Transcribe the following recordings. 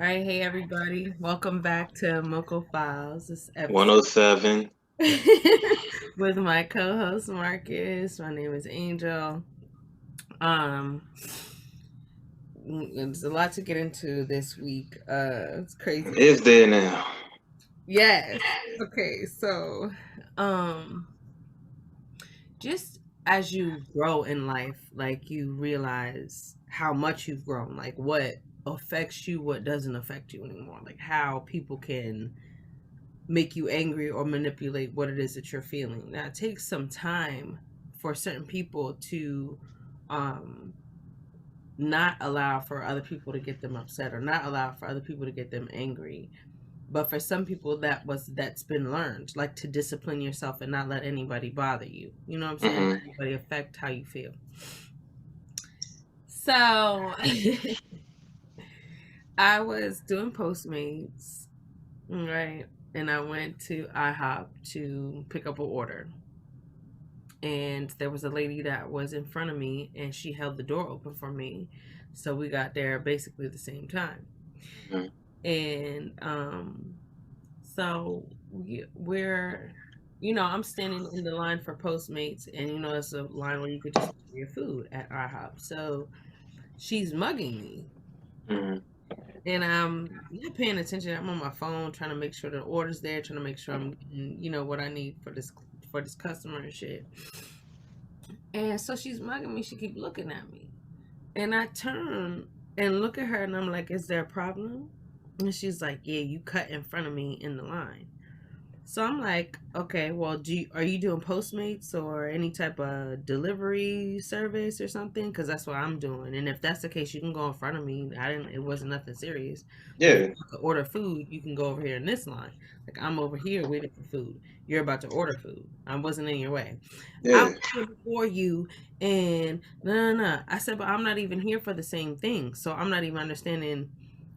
All right, hey everybody, welcome back to MoCo Files. This episode 107. with my co-host Marcus. My name is Angel. Um, there's a lot to get into this week. It's crazy. Is there now? Yes. Okay, so, um, just as you grow in life, like you realize how much you've grown, like what affects you, what doesn't affect you anymore, like how people can make you angry or manipulate what it is that you're feeling. Now, it takes some time for certain people to um, not allow for other people to get them upset or not allow for other people to get them angry. But for some people, that's been learned, like to discipline yourself and not let anybody bother you. You know what I'm saying? Hmm. Let anybody affect how you feel. So I was doing Postmates, right? And I went to IHOP to pick up an order. And there was a lady that was in front of me and she held the door open for me, so we got there basically at the same time. Hmm. And so we're I'm standing in the line for Postmates, and it's a line where you could just order your food at IHOP. So she's mugging me, Hmm. and I'm not paying attention. I'm on my phone trying to make sure the order's there, trying to make sure I'm getting, what I need for this customer and shit. And so she's mugging me. She keep looking at me. And I turn and look at her and I'm like, is there a problem? And she's like, yeah, you cut in front of me in the line. So I'm like, okay, well, are you doing Postmates or any type of delivery service or something? Because that's what I'm doing. And if that's the case, you can go in front of me. I didn't. It wasn't nothing serious. But if Yeah. you want to order food, you can go over here in this line. Like I'm over here waiting for food. You're about to order food. I wasn't in your way. I Yeah. was here before you, and no. I said, but I'm not even here for the same thing. So I'm not even understanding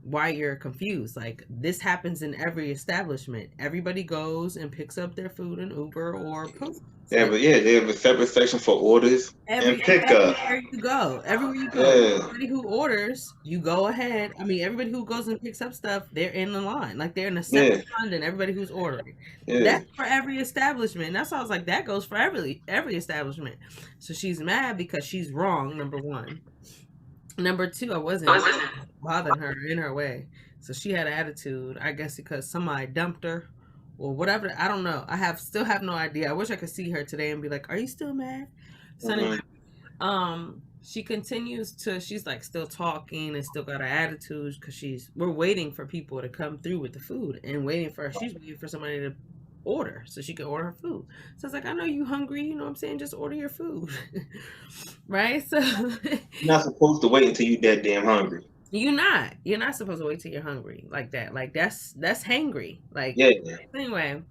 why you're confused. Like this happens in every establishment. Everybody goes and picks up their food in Uber or Postmates. Yeah, Like but yeah, they have a separate section for orders and pickup. everywhere you go, Yeah. everybody who orders, you go ahead. I mean, everybody who goes and picks up stuff, they're in the line. Like they're in a separate Yeah. line than everybody who's ordering. Yeah. That's for every establishment. And that's why I was like, that goes for every establishment. So she's mad because she's wrong. Number one. Number two, I wasn't bothering her in her way. So she had an attitude, I guess because somebody dumped her or whatever. I don't know. Still have no idea. I wish I could see her today and be like, "Are you still mad?" So anyway, Hmm. she continues to she's like still talking and still got her attitude because we're waiting for people to come through with the food and she's waiting for somebody to order so she can order her food. So I was like, I know you hungry, you know what I'm saying? Just order your food. Right? So You're not supposed to wait until you that damn hungry. you're not supposed to wait till you're hungry like that. Like that's hangry. Like Yeah. anyway,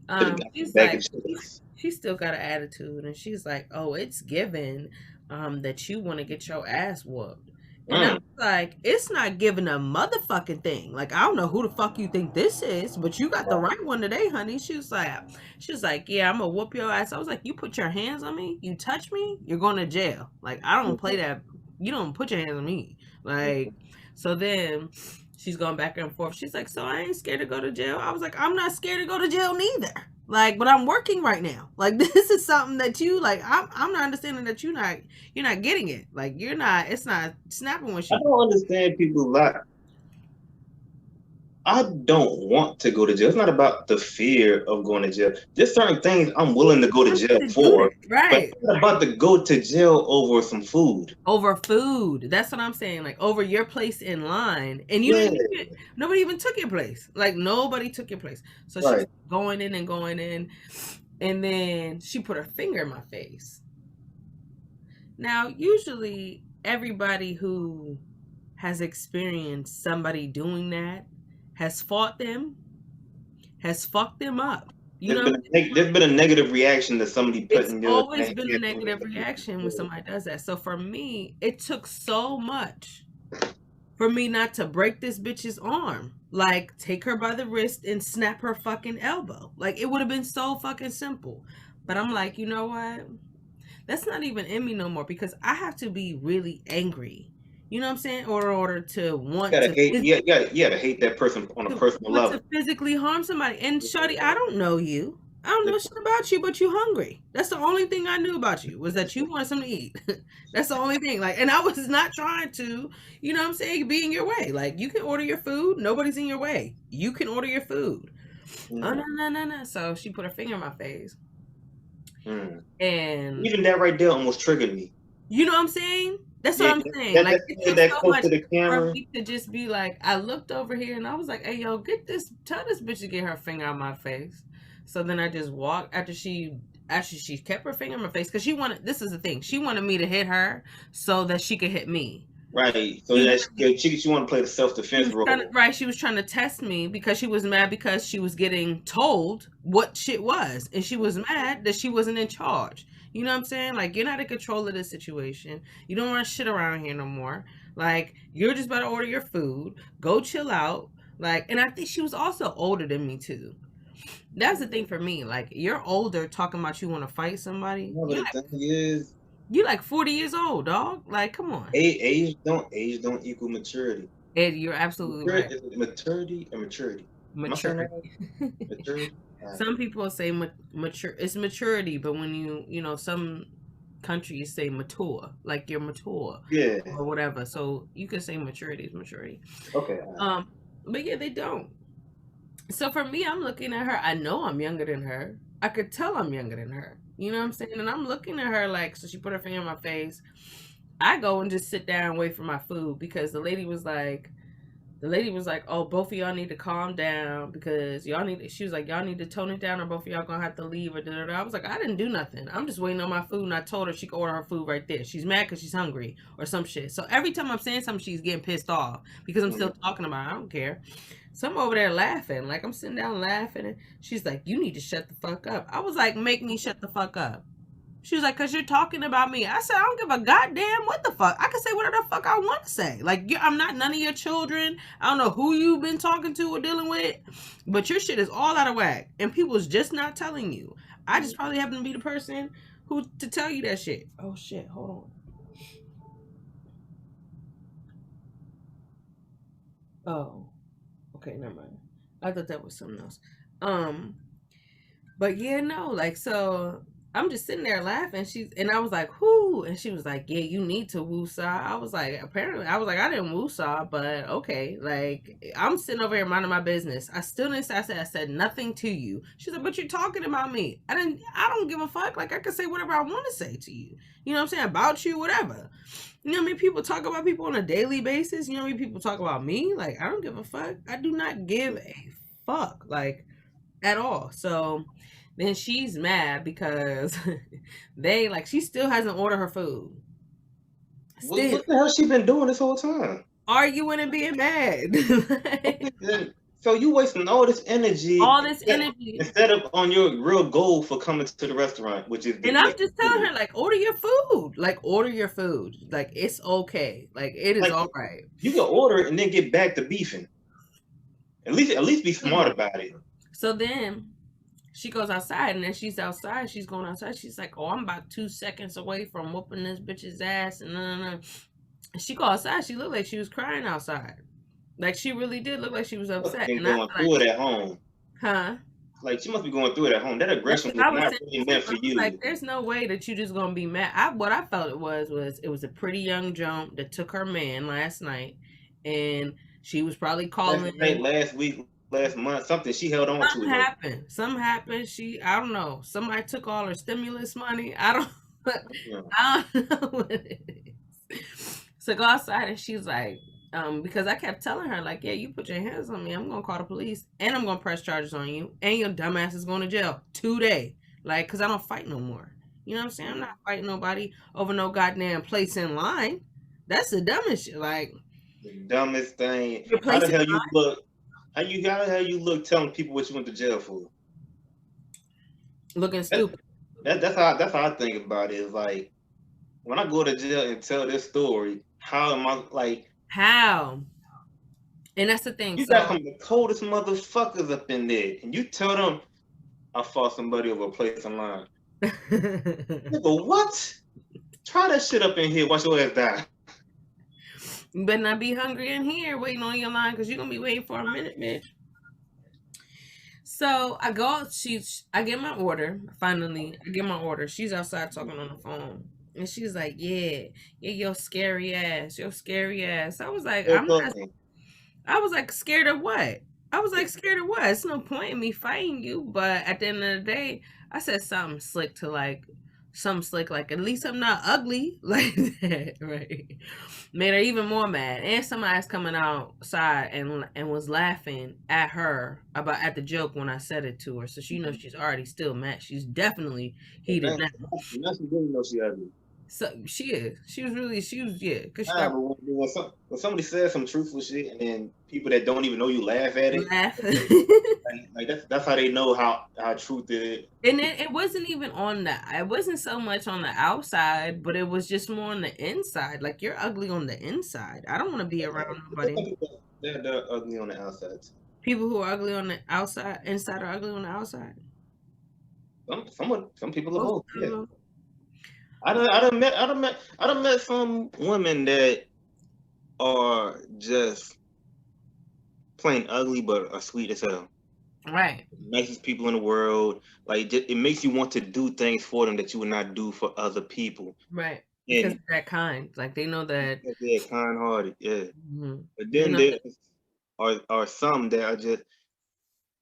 Could have got some she's bag of like chips. she's still got an attitude and she's like, oh, it's given that you want to get your ass whooped. And I was Mm. like, it's not giving a motherfucking thing. Like, I don't know who the fuck you think this is, but you got the right one today, honey. She was like, yeah, I'm gonna whoop your ass. I was like, you put your hands on me, you touch me, you're going to jail. Like, I don't play that. You don't put your hands on me. Like, so then she's going back and forth. She's like, so I ain't scared to go to jail. I was like, I'm not scared to go to jail neither. Like, but I'm working right now. Like, this is something that you like. I'm not understanding that you're not getting it. Like, you're not. It's not snapping when I she. don't understand people like I don't want to go to jail. It's not about the fear of going to jail. There's certain things I'm willing to go to I jail need to do for, that. but Right. it's not about to go to jail over some food. Over food. That's what I'm saying. Like over your place in line, and you Yeah. didn't. Nobody even took your place. Like nobody took your place. So she's Right. going in, and then she put her finger in my face. Now, usually, everybody who has experienced somebody doing that has fought them, has fucked them up. You know what I'm saying? There's been a negative reaction to somebody It's putting your always hand been a in negative reaction when somebody does that. So for me, it took so much for me not to break this bitch's arm. Like, take her by the wrist and snap her fucking elbow. Like, it would have been so fucking simple. But I'm like, you know what? That's not even in me no more because I have to be really angry. You know what I'm saying? Or in order to You gotta hate, yeah, you gotta hate that person on a personal want to level. physically harm somebody. And shorty, Yeah. I don't know you. I don't know shit about you, but you hungry. That's the only thing I knew about you was that you want something to eat. That's the only thing. Like, and I was not trying to, you know what I'm saying, be in your way. Like, you can order your food. Nobody's in your way. You can order your food. Oh no, Mm, no, no, no. So she put her finger in my face. mm. And Even that right there almost triggered me. you know what I'm saying? That's what Yeah, I'm saying. Like, it took that so close much to the for camera. me to just be like, I looked over here and I was like, hey, yo, tell this bitch to get her finger out my face. So then I just walked after she kept her finger in my face because this is the thing, she wanted me to hit her so that she could hit me. Right. So She that she want to play the self She defense was trying to, role. right. She was trying to test me because she was mad because she was getting told what shit was, and she was mad that she wasn't in charge. You know what I'm saying? Like, you're not in control of this situation. You don't run shit around here no more. Like, you're just about to order your food. Go chill out. Like, and I think she was also older than me too. That's the thing for me. Like, you're older talking about you want to fight somebody. You know, but the thing is, You like 40 years old, dog. Like, come on. age don't equal maturity. Ed, you're absolutely right. Is it maturity or maturity? Am I saying that right? Maturity. Maturity. All right. Some people say mature. It's maturity, but when some countries say mature, like you're mature Yeah. or whatever. So you can say maturity is maturity. Okay. All right. Um, but yeah, they don't. So for me, I'm looking at her. I know I'm younger than her. I could tell I'm younger than her. You know what I'm saying? And I'm looking at her like, so she put her finger in my face. I go and just sit down and wait for my food because the lady was like, "Oh, both of y'all need to calm down because y'all need." She was like, "Y'all need to tone it down, or both of y'all gonna have to leave." Or da da da. I was like, "I didn't do nothing. I'm just waiting on my food." And I told her she could order her food right there. She's mad because she's hungry or some shit. So every time I'm saying something, she's getting pissed off because I'm still Mhm. talking about it. I don't care. So I'm over there laughing, like I'm sitting down laughing, and she's like, "You need to shut the fuck up." I was like, "Make me shut the fuck up." She was like, "Cause you're talking about me." I said, "I don't give a goddamn what the fuck. I can say whatever the fuck I want to say. Like, I'm not none of your children. I don't know who you've been talking to or dealing with, but your shit is all out of whack, and people's just not telling you. I just probably happen to be the person who to tell you that shit." Oh shit, hold on. Oh, okay, never mind. I thought that was something else. Um, But yeah, no, like so I'm just sitting there laughing. I was like, whoo, and she was like, yeah, you need to woosah. I was like, apparently, I was like, I didn't woosah, but okay. Like, I'm sitting over here minding my business. I still didn't say, I said nothing to you. She's like, but you're talking about me. I don't give a fuck. Like, I can say whatever I want to say to you. You know what I'm saying? About you, whatever. You know what I mean? People talk about people on a daily basis. You know what I mean? People talk about me. Like, I don't give a fuck. I do not give a fuck. Like, at all. So then she's mad because she still hasn't ordered her food. Still What the hell she been doing this whole time? arguing and being mad. Okay, then, so you wasting all this energy All this energy. instead of on your real goal for coming to the restaurant, which is to And I'm get just telling food. her, like, order your food. Like, order your food. Like, it's okay. Like, it is Like all right. you can order it and then get back to beefing. At least be smart about it. So then she goes outside, and then she's outside. She's going outside. She's like, "Oh, I'm about 2 seconds away from whooping this bitch's ass." And no. She go outside. She looked like she was crying outside. Like, she really did look like she was Must have upset. been And I going feel like, through it at home. huh? Like she must be going through it at home. That That's aggression what was I was not saying really too. meant I for was like, you. there's no way that you just gonna be mad. What I felt it was a pretty young jump that took her man last night, and she was probably Last calling. night, last week, last month, something she held on to Something it though. happened. Something happened. I don't know. Somebody took all her stimulus money. I don't. Yeah. I don't know what it is. So go outside, and she's like, because I kept telling her, like, yeah, you put your hands on me, I'm gonna call the police, and I'm gonna press charges on you, and your dumbass is going to jail today. Like, cause I don't fight no more. You know what I'm saying? I'm not fighting nobody over no goddamn place in line. That's the dumbest shit. Like, The dumbest thing. your How place the in hell you line. look? How the hell you look telling people what you went to jail for? Looking That, stupid. that's how I think about it. Is like when I go to jail and tell this story, how am I like? How? And that's the thing. You got So some of the coldest motherfuckers up in there, and you tell them I fought somebody over a place in line. Nigga, what? Try that shit up in here. Watch your ass die. You better not be hungry in here waiting on your line because you're gonna be waiting for a minute, bitch. So I go. I get my order. Finally, I get my order. She's outside talking on the phone, and she's like, "Yeah, yeah, your scary ass, your scary ass." I was like, Still "I'm not." talking. I was like, "Scared of what?" I was like, "Scared of what?" It's no point in me fighting you. But at the end of the day, I said something slick to like, something slick like, "At least I'm not ugly," like that, right? Made her even more mad. And somebody's coming outside and was laughing at her about at the joke when I said it to her. So she knows she's already still mad. She's definitely heated now. Now she didn't know she ugly. So she is. She was really. She was, yeah, because she Nah, got but when somebody says some truthful shit and then people that don't even know you laugh at it, laugh. like that's how they know how truth is. And it wasn't even on the. It wasn't so much on the outside, but it was just more on the inside. Like you're ugly on the inside. I don't want to be around There's nobody. some people they're ugly on the outside. People who are ugly on the outside, inside are ugly on the outside. Some people are Most both. of Yeah, them. I done met some women that are just plain ugly but are sweet as hell. Right. Nicest people in the world. Like it makes you want to do things for them that you would not do for other people. Right. Because And they're that kind. Like they know that. they're kind hearted, yeah. Mhm. But They then know there are some that are just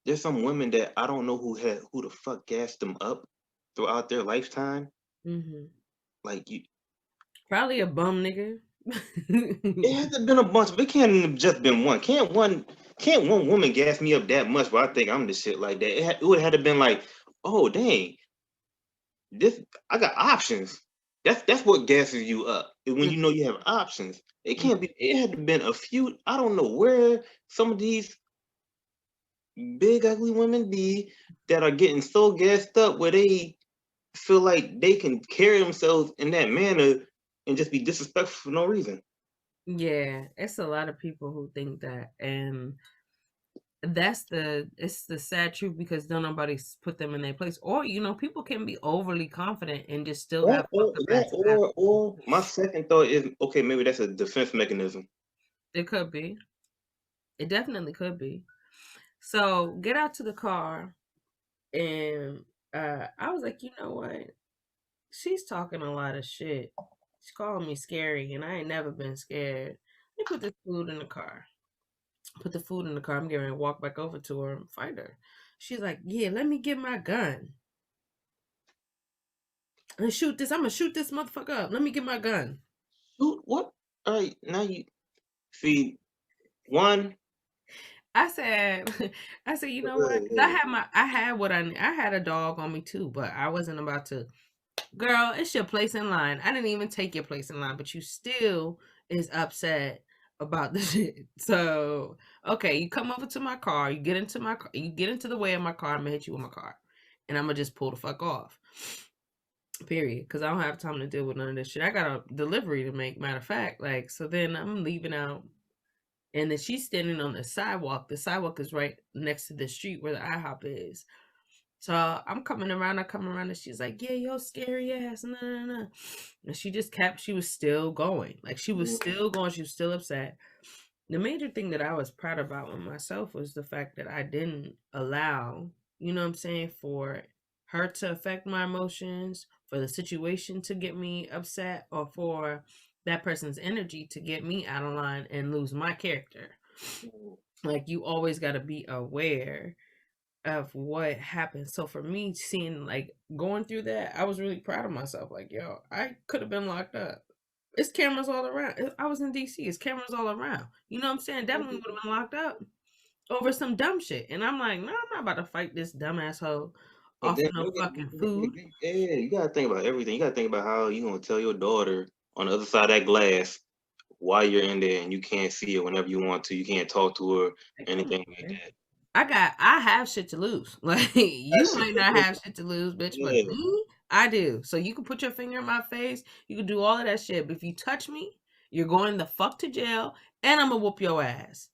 there's some women that I don't know who the fuck gassed them up throughout their lifetime. hmm Like you, Probably a bum nigga. it hasn't been a bunch. It can't have just been one. Can't one woman gas me up that much? But I think I'm the shit like that. It would have to been like, oh dang, this I got options. That's what gasses you up. When you know you have options. It can't be. It had to been a few. I don't know where some of these big ugly women be that are getting so gassed up where they feel like they can carry themselves in that manner and just be disrespectful for no reason. Yeah, it's a lot of people who think that, and it's the sad truth because don't nobody put them in their place, or people can be overly confident and just still That have fucked up ass habits. or my second thought is okay, maybe that's a defense mechanism. It could be. It definitely could be. So get out to the car, and I was like, you know what? She's talking a lot of shit. She's calling me scary, and I ain't never been scared. Let me put this food in the car. Put the food in the car. I'm getting ready to walk back over to her and find her. She's like, yeah, let me get my gun and shoot this. I'm gonna shoot this motherfucker up. Let me get my gun. Dude, what? All right, now you see one. I said, I said, you know what? 'Cause I had I had a dog on me too, but I wasn't about to. Girl, it's your place in line. I didn't even take your place in line, but you still is upset about the shit. So, okay, you come over to my car, you get into my car, you get into the way of my car, I'm gonna hit you with my car. And I'm gonna just pull the fuck off. Period. Cause I don't have time to deal with none of this shit. I got a delivery to make, matter of fact. Like, so then I'm leaving out and then she's standing on the sidewalk. The sidewalk is right next to the street where the IHOP is. So I'm coming around, I come around, and she's like, "Yeah, yo, scary ass, no, no, no." And she just kept, she was still going, like she was still going, she was still upset. The major thing that I was proud about with myself was the fact that I didn't allow, you know what I'm saying, for her to affect my emotions, for the situation to get me upset, or for that person's energy to get me out of line and lose my character. Like you always got to be aware of what happened. So for me, seeing like going through that, I was really proud of myself. Like, yo, I could have been locked up. It's cameras all around. I was in DC. It's cameras all around. You know what I'm saying? Definitely would have been locked up over some dumb shit. And I'm like, no, I'm not about to fight this dumb asshole But off then of no fucking food. yeah, you gotta think about everything. You gotta think about how you gonna tell your daughter on the other side of that glass why you're in there and you can't see her whenever you want to. You can't talk to her, Like, come anything on, like man. that. I have shit to lose. Like you might not have shit to lose, bitch, but Yeah. me, I do. So you can put your finger in my face, you can do all of that shit. But if you touch me, you're going the fuck to jail, and I'm gonna whoop your ass.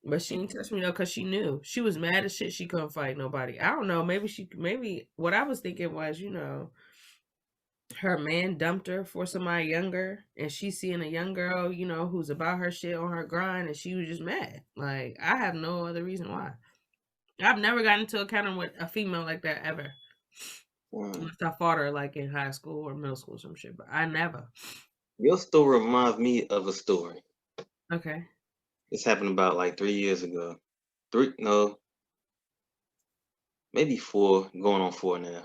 But she didn't touch me though, cause she knew she was mad as shit. She couldn't fight nobody. I don't know. Maybe what I was thinking was, her man dumped her for somebody younger, and she's seeing a young girl, who's about her shit on her grind, and she was just mad. Like, I have no other reason why. I've never gotten into a encounter with a female like that ever. Wow. Unless I fought her like in high school or middle school or some shit, but I never. Your story reminds me of a story. Okay. This happened about like 3 years ago. Three, no, maybe four, going on four now.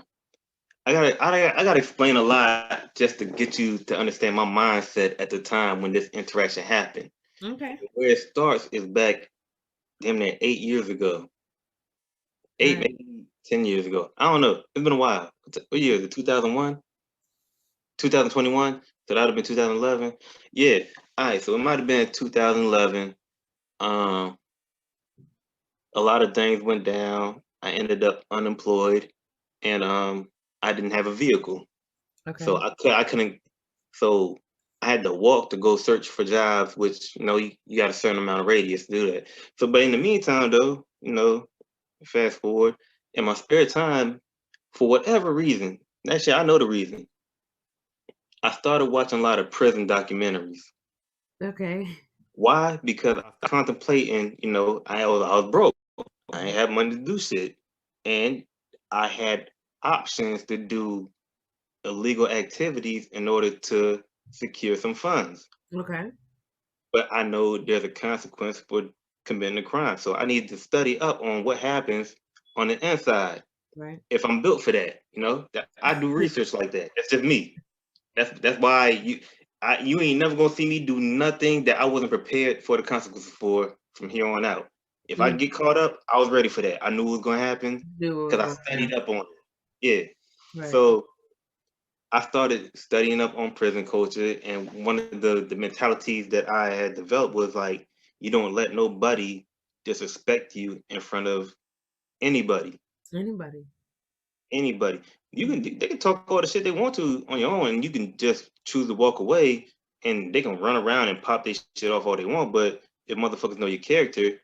I gotta explain a lot just to get you to understand my mindset at the time when this interaction happened. Okay. Where it starts is back damn near 8 years ago. All Eight, right. maybe 10 years ago. I don't know. It's been a while. What year is it? 2001? 2021? So that would have been 2011. Yeah. All right. So it might have been 2011. Um, a lot of things went down. I ended up unemployed, and I didn't have a vehicle, so Okay. I couldn't. So I had to walk to go search for jobs, which you got a certain amount of radius to do that. So, but in the meantime, though, fast forward in my spare time, for whatever reason, actually I know the reason. I started watching a lot of prison documentaries. Okay. Why? Because I was contemplating, I was broke. I ain't have money to do shit. And I had options to do illegal activities in order to secure some funds. Okay. But I know there's a consequence for committing a crime. So I need to study up on what happens on the inside Right. if I'm built for that. I do research like that. That's just me. That's why you ain't never gonna see me do nothing that I wasn't prepared for the consequences for from here on out. If I Mm. get caught up, I was ready for that. I knew it was gonna happen Do what was because I going studied on. up on it. Yeah. Right. So I started studying up on prison culture, and one of the mentalities that I had developed was like, you don't let nobody disrespect you in front of anybody. Anybody. Anybody. They can talk all the shit they want to on your own, and you can just choose to walk away, and they can run around and pop their shit off all they want. But if motherfuckers know your character,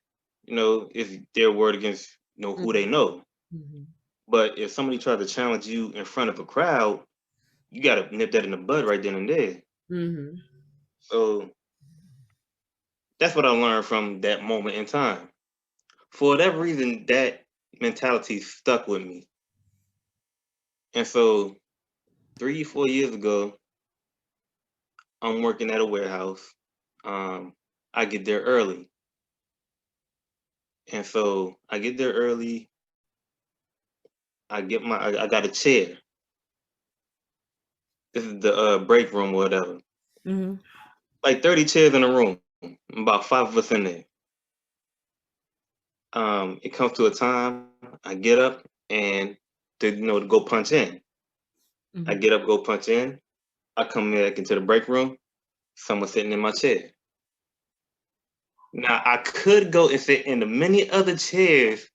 it's their word against who they Mm-hmm. know. But if somebody tries to challenge you in front of a crowd, you gotta nip that in the bud right then and there. Mm-hmm. So that's what I learned from that moment in time. For whatever reason, that mentality stuck with me. And so 3, 4 years ago, I'm working at a warehouse. Um, I get there early. And so I get there early. I got a chair. This is the break room or whatever. Mm-hmm. Like 30 chairs in a room. About five of us in there. It comes to a time I get up and to go punch in. I Mm-hmm. get up, go punch in. I come back into the break room. Someone sitting in my chair. Now I could go and sit in the many other chairs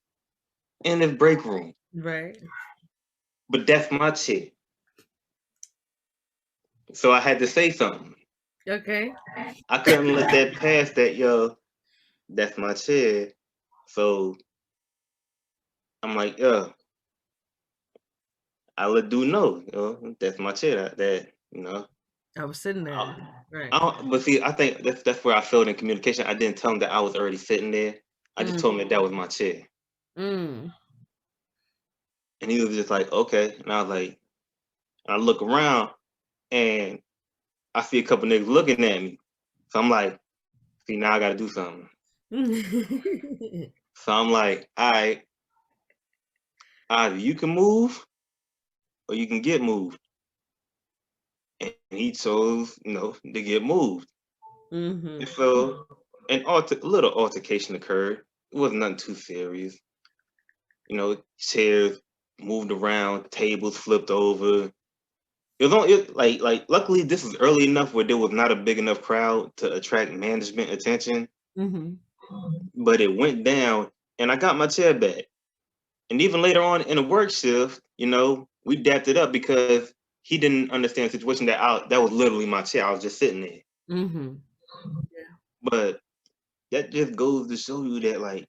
in this break room, Right. but that's my chair. So I had to say something. Okay. I couldn't let that pass that, yo, that's my chair. So I'm like, yo, I let dude know, that's my chair. I was sitting there. I, Right. I don't, but see, I think that's where I failed in communication. I didn't tell him that I was already sitting there. I just Mm. told him that was my chair. Mm. And he was just like, okay. And I was like, I look around and I see a couple niggas looking at me. So I'm like, see, now I gotta do something. So I'm like, all right, either you can move or you can get moved. And he chose, to get moved. Mm-hmm. And so a little altercation occurred. It wasn't nothing too serious. Chairs moved around, tables flipped over. It was only like luckily this was early enough where there was not a big enough crowd to attract management attention. Mm-hmm. But it went down and I got my chair back. And even later on in the work shift, we dapped it up because he didn't understand the situation that was literally my chair. I was just sitting there. Mm-hmm. Yeah. But that just goes to show you that like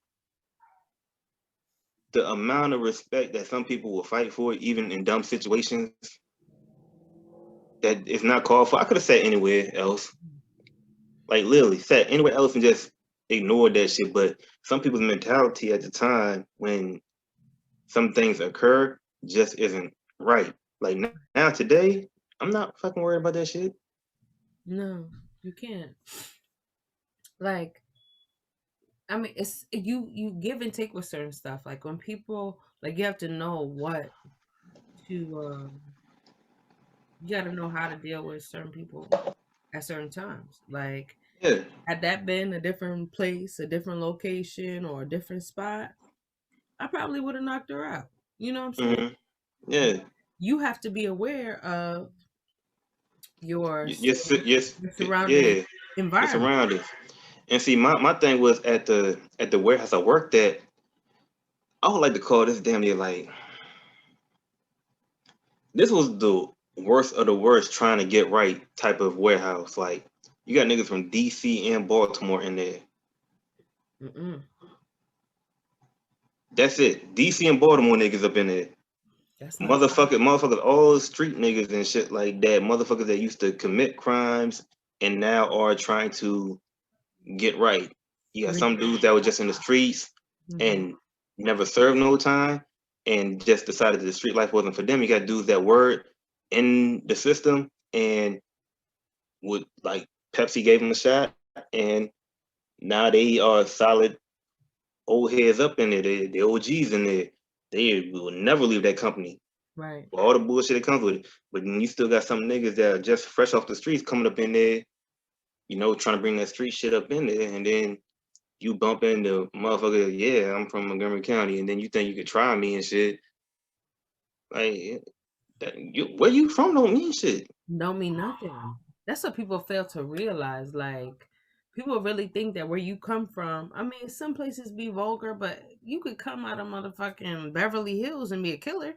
the amount of respect that some people will fight for, even in dumb situations, that is not called for. I could have sat anywhere else, like literally sat anywhere else and just ignored that shit. But some people's mentality at the time when some things occur just isn't right. Like now today, I'm not fucking worried about that shit. No, you can't. Like, I mean, it's you give and take with certain stuff. Like when people like you have to know what to you got to know how to deal with certain people at certain times. Like Yeah. had that been a different place, a different location, or a different spot, I probably would have knocked her out. You know what I'm saying? Hmm. Yeah. You have to be aware of your Yes. Yes. your surrounding Yeah. Your environment. surroundings. And see, my thing was at the warehouse I worked at. I would like to call this damn near like this was the worst of the worst trying to get right type of warehouse. Like you got niggas from DC and Baltimore in there. Mm-mm. That's it. DC and Baltimore niggas up in there. That's not Motherfuckers, all street niggas and shit like that. Motherfuckers that used to commit crimes and now are trying to get right. You got some dudes that were just in the streets mm-hmm. and never served no time and just decided that the street life wasn't for them. You got dudes that were in the system and would like Pepsi gave them a shot and now they are solid old heads up in there. They OGs in there. They will never leave that company. Right. All the bullshit that comes with it. But then you still got some niggas that are just fresh off the streets coming up in there, trying to bring that street shit up in there, and then you bump into motherfucker, yeah, I'm from Montgomery County, and then you think you could try me and shit. Like, where you from don't mean shit. Don't mean nothing. That's what people fail to realize. Like, people really think that where you come from, I mean, some places be vulgar, but you could come out of motherfucking Beverly Hills and be a killer.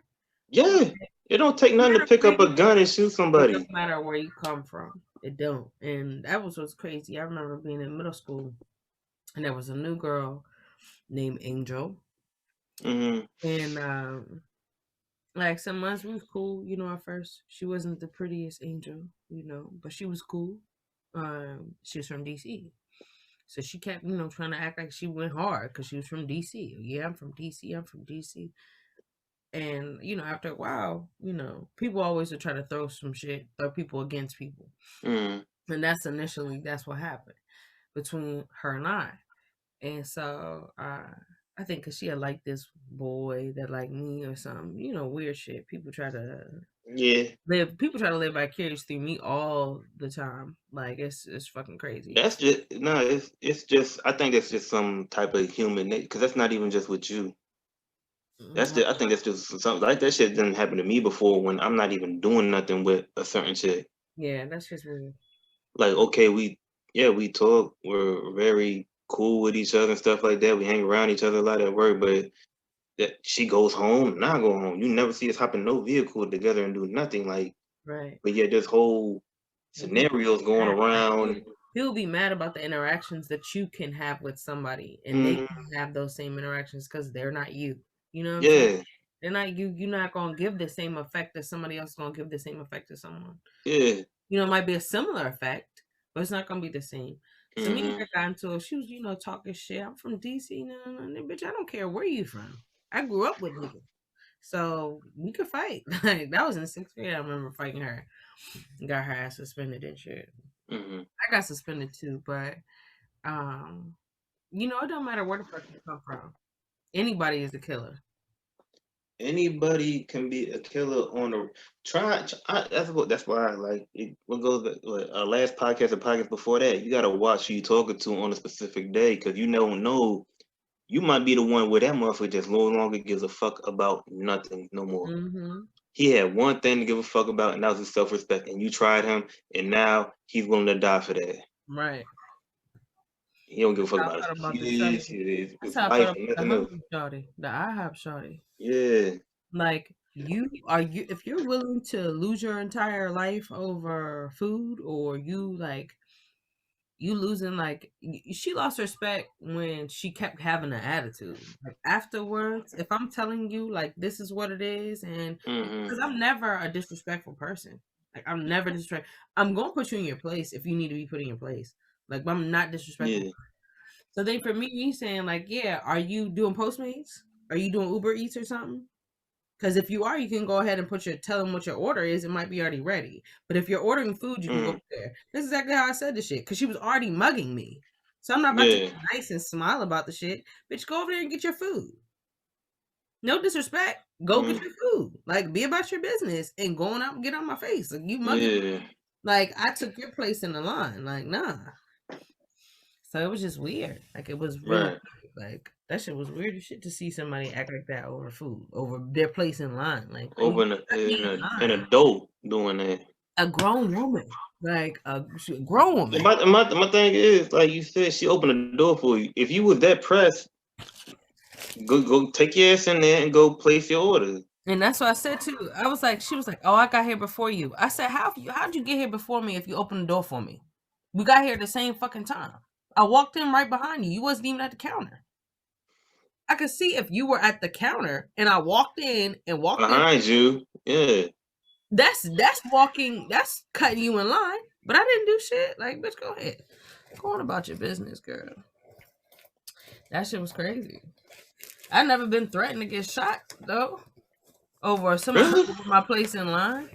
Yeah, it don't take No nothing to matter pick where up a you, gun and shoot it don't somebody. matter where you come from. It don't. And that was what's crazy. I remember being in middle school and there was a new girl named Angel. Hmm. And like some months we was cool, at first. She wasn't the prettiest angel, but she was cool. She was from DC. So she kept, trying to act like she went hard because she was from DC. Yeah, I'm from DC. I'm from DC. And, after a while, people always would try to throw some shit, throw people against people. Hmm. And that's what happened between her and I. And so I think because she had liked this boy that liked me or something, weird shit. Yeah, People try to live vicariously through me all the time. Like it's fucking crazy. that's just no. It's just I think that's just some type of human because that's not even just with you. I think that's just something like that shit didn't happen to me before when I'm not even doing nothing with a certain shit. Yeah, that's just weird. Like, okay, we talk, we're very cool with each other and stuff like that. We hang around each other a lot at work, but that she goes home and I go home. You never see us hop in no vehicle together and do nothing. Like, Right. but yeah, this whole And people scenarios be going mad. Like around. people be mad about the interactions that you can have with somebody, and they Mm, can have those same interactions because they're not you. You know what I'm saying? yeah, They're not you. You're not gonna give the same effect that somebody else is gonna give the same effect to someone. yeah. It might be a similar effect, but it's not gonna be the same. So me and Hmm. her got into it. She was, talking shit. I'm from DC, no, no, no, bitch. I don't care where you from. I grew up with niggas, so we could fight. Like that was in sixth grade. I remember fighting her, got her ass suspended and shit. Hmm. I got suspended too, but um, it don't matter where the fuck you come from. Anybody is a killer. Anybody can be a killer on the that's why I like it. What goes last podcast and podcast before that, you gotta watch who you talking to on a specific day because you don't know. You might be the one where that motherfucker just no longer gives a fuck about nothing no more. Mm-hmm. He had one thing to give a fuck about, and that was his self respect. And you tried him, and now he's willing to die for that. Right. He don't give a That's fuck how I about felt his about the kids, shorty. That's his how I felt wife, about and the nothing else. hungry shorty, the IHOP shorty. Yeah. Like if you're willing to lose your entire life over food, or you losing she lost respect when she kept having an attitude. Like afterwards, if I'm telling you like this is what it is, and Hmm. because I'm never a disrespectful person. Like I'm never disrespect. I'm gonna put you in your place if you need to be put in your place. Like I'm not disrespectful. Yeah. So then for me saying like, yeah, are you doing Postmates? Are you doing Uber Eats or something? Because if you are, you can go ahead and tell them what your order is. It might be already ready. But if you're ordering food, you can go Mm. there. This is exactly how I said the shit. Because she was already mugging me. So I'm not about to Yeah. be nice and smile about the shit. Bitch, go over there and get your food. No disrespect. Go get Mm. your food. Like, be about your business and going out and get on my face. Like, you mugging. Yeah. Like, I took your place in the line. Like, nah. So it was just weird. Like, it was really Right. weird. Like, that shit was weird as shit to see somebody act like that over food, over their place in line. Like, you Over got me in an line. adult doing that. A grown woman. Like, a grown And woman. my thing is, like you said, she opened the door for you. If you was that pressed, go take your ass in there and go place your order. And that's what I said too. I was like, she was like, "Oh, I got here before you." I said, how'd you get here before me if you opened the door for me? We got here at the same fucking time. I walked in right behind you. You wasn't even at the counter. I could see if you were at the counter and I walked in. Behind you. Yeah. That's walking. That's cutting you in line. But I didn't do shit. Like, bitch, go ahead. Go on about your business, girl. That shit was crazy. I never been threatened to get shot though over somebody Really? over my place in line.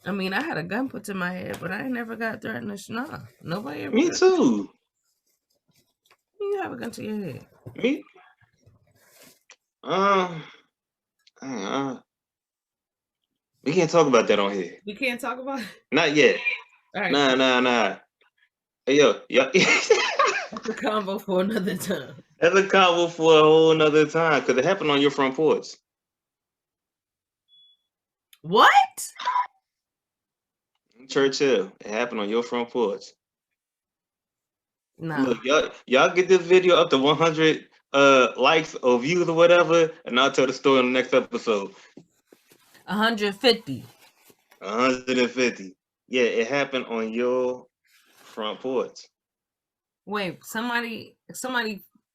I mean, I had a gun put to my head, but I ain't never got threatened to nah. Nobody ever Me threatened. too. You have a gun to your head. Me. Um. uh, we can't talk about that on here. We can't talk about it. Not yet. All right, Nah, cool. nah, nah. Hey, yo. That's a combo for another time. That's a convo for a whole nother time because it happened on your front porch. What? Churchill. It happened on your front porch. Nah, Look, y'all get this video up to 100 likes or views or whatever, and I'll tell the story in the next episode. 150. 150. Yeah, it happened on your front porch. Wait, somebody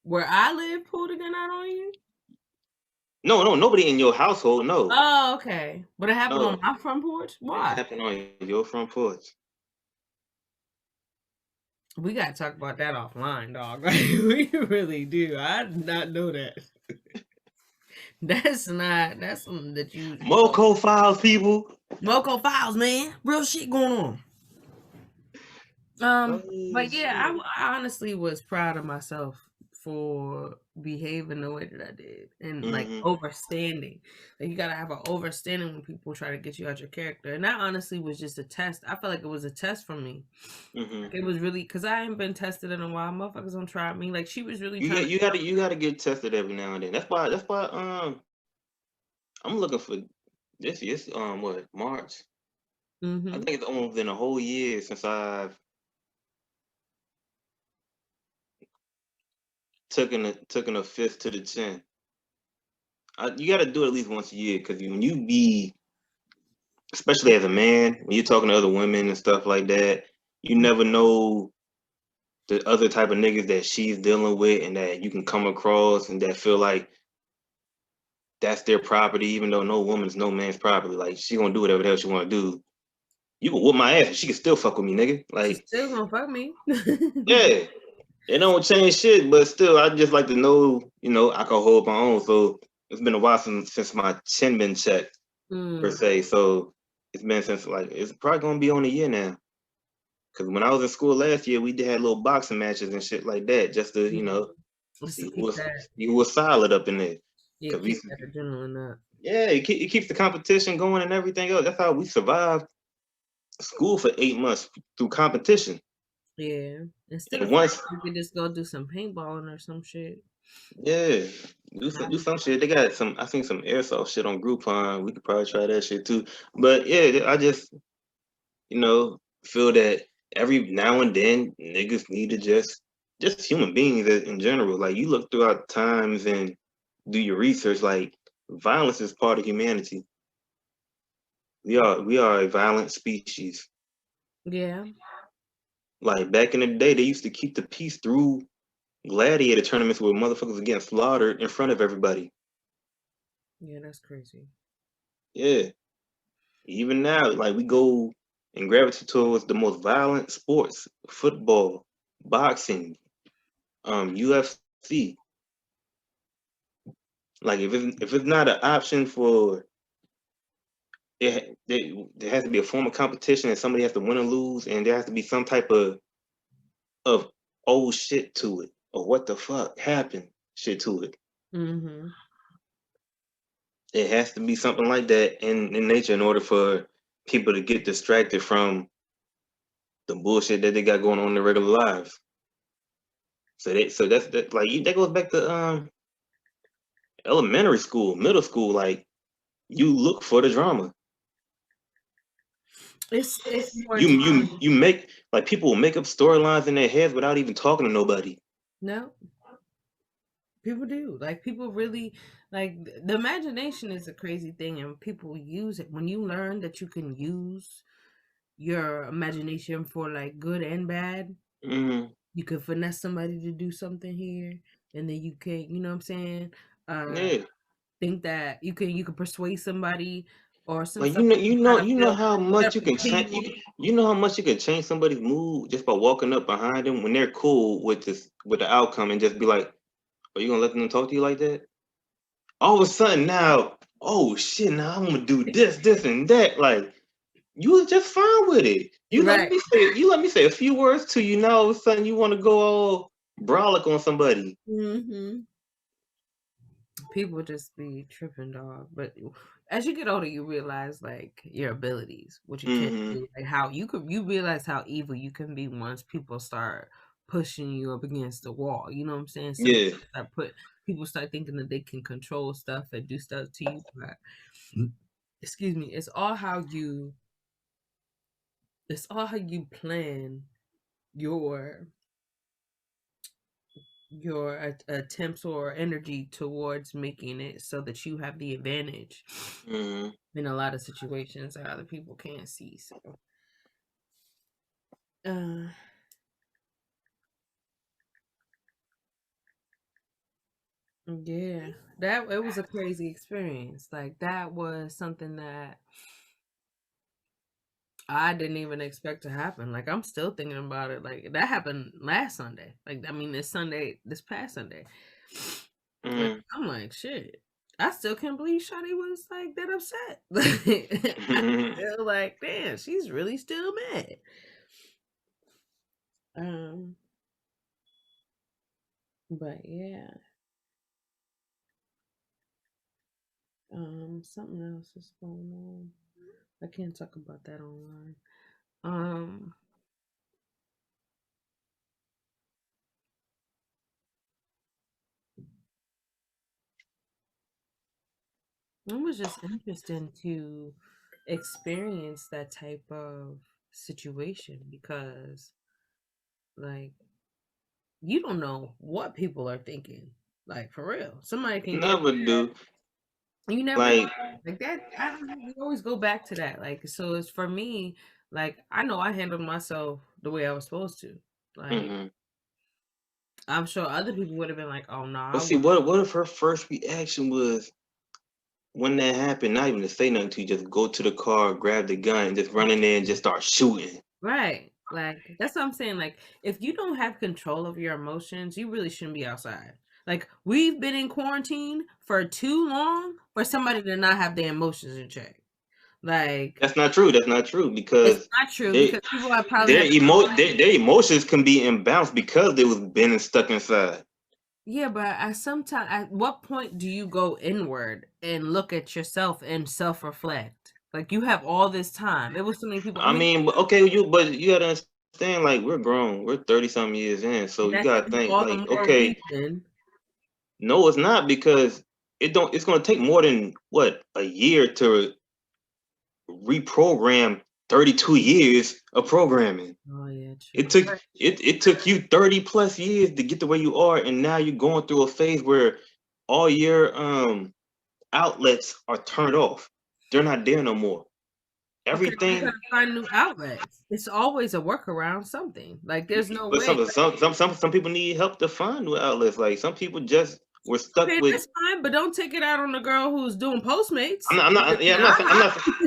where I live pulled a gun out on you? No, nobody in your household. No, Oh, okay. But it happened on no, my front porch? it Why? happened on your front porch. We gotta talk about that offline, dog. Like, we really do. I did not know that. That's something that you MoCo files, people. MoCo files, man. Real shit going on. Oh But yeah, shit. I honestly was proud of myself for behaving the way that I did and like Mm-hmm. overstanding. Like you gotta have an overstanding when people try to get you out your character. And that honestly was just a test. I felt like it was a test for me. Mm-hmm. Like it was really because I ain't been tested in a while. Motherfuckers don't try me. Like she was really You trying got to. you gotta get tested every now and then. That's why I'm looking for this year's what March. I Mm-hmm. think it's almost been a whole year since I've taken a fifth to the chin. You got to do it at least once a year because when you be, especially as a man, when you're talking to other women and stuff like that, you never know the other type of niggas that she's dealing with and that you can come across and that feel like that's their property, even though no woman's no man's property. Like she gonna do whatever the hell she wanna do. You can whoop my ass, she can still fuck with me, nigga. She's Like, still gonna fuck me. yeah, it don't change shit, but still, I just like to know, I can hold my own. So it's been a while since my chin been checked per Mm. se. So it's been since like it's probably gonna be on a year now. Cause when I was in school last year, we did had little boxing matches and shit like that, just to Yeah. Just to see keep that. who was solid up in there. Yeah, Cause we keep that adrenaline up. yeah, it keeps the competition going and everything else. That's how we survived school for 8 months through competition. Yeah. Instead And of fighting, once, we could just go do some paintballing or some shit. yeah, Not do some shit. They got some. I think some airsoft shit on Groupon. We could probably try that shit too. But yeah, I just feel that every now and then niggas need to just human beings in general. Like you look throughout times and do your research. Like violence is part of humanity. We are a violent species. Yeah. Like back in the day, they used to keep the peace through gladiator tournaments where motherfuckers were getting slaughtered in front of everybody. Yeah, that's crazy. Yeah. Even now, like we go and gravitate towards the most violent sports, football, boxing, UFC. Like if it's not an option for there has to be a form of competition and somebody has to win or lose, and there has to be some type of old shit to it or what the fuck happened shit to it. Mm-hmm. It has to be something like that in nature in order for people to get distracted from the bullshit that they got going on in their regular lives. So that's that like that goes back to elementary school, middle school. Like you look for the drama. It's more You make like people will make up storylines in their heads without even talking to nobody. no. People do. Like people really like the imagination is a crazy thing and people use it. When you learn that you can use your imagination for like good and bad, Mm, you could finesse somebody to do something here and then you can, you know what I'm saying? Uh yeah. think that you can persuade somebody or some Like stuff that you kind of you know feel how set much up you the can change table. you know how much you can change somebody's mood just by walking up behind them when they're cool with the outcome and just be like, are you gonna let them talk to you like that? All of a sudden now, oh shit, now I'm gonna do this, and that. Like you was just fine with it. Right. You let me say a few words to you. Now all of a sudden you want to go all brolic on somebody. Hmm. People just be tripping, dog. But as you get older, you realize like your abilities, what you can Hmm. do, like how you realize how evil you can be once people start pushing you up against the wall. You know what I'm saying? Some Yeah. people start thinking that they can control stuff and do stuff to you. But excuse me, it's all how you plan your attempts or energy towards making it so that you have the advantage Hmm. in a lot of situations that other people can't see. So, uh, yeah, that it was a crazy experience. Like that was something that I didn't even expect to happen. Like I'm still thinking about it. Like that happened last Sunday. Like I mean, this past Sunday. And Hmm. I'm like, shit. I still can't believe Shadi was like that upset. Like, I feel like, damn, she's really still mad. Um, but yeah, something else is going on. I can't talk about that online. Um, it was just interesting to experience that type of situation because, like, you don't know what people are thinking. Like for real, somebody can get Never do. you never Like, like that. I don't know. We always go back to that. Like so, it's for me. Like I know I handled myself the way I was supposed to. Like hmm. I'm sure other people would have been like, "Oh no, But I see, would." what if her first reaction was when that happened, not even to say nothing to you, just go to the car, grab the gun, and just run in there and just start shooting. Right. Like that's what I'm saying. Like if you don't have control of your emotions, you really shouldn't be outside. Like we've been in quarantine for too long for somebody to not have their emotions in check. Like That's not true. That's not true it's because not true they because people have probably have their emotions can be imbalanced because they was been stuck inside. yeah, but at what point do you go inward and look at yourself and self reflect? Like you have all this time. It was so many people. I I mean, mean, okay, but you gotta understand, like we're grown, we're 30 some years in, so and you that gotta should be think, all the like, more okay, reason. no, it's not because it's gonna take more than what a year to reprogram 32 years of programming. Oh yeah, It true. took it took you 30 plus years to get to where you are, and now you're going through a phase where all your outlets are turned off. They're not there no more. Okay, you Everything, gotta find new outlets. It's always a workaround something. Like there's no but way. some people need help to find new outlets. Like some people just We're stuck Okay, with. that's fine, but don't take it out on the girl who's doing Postmates. I'm not. Yeah, And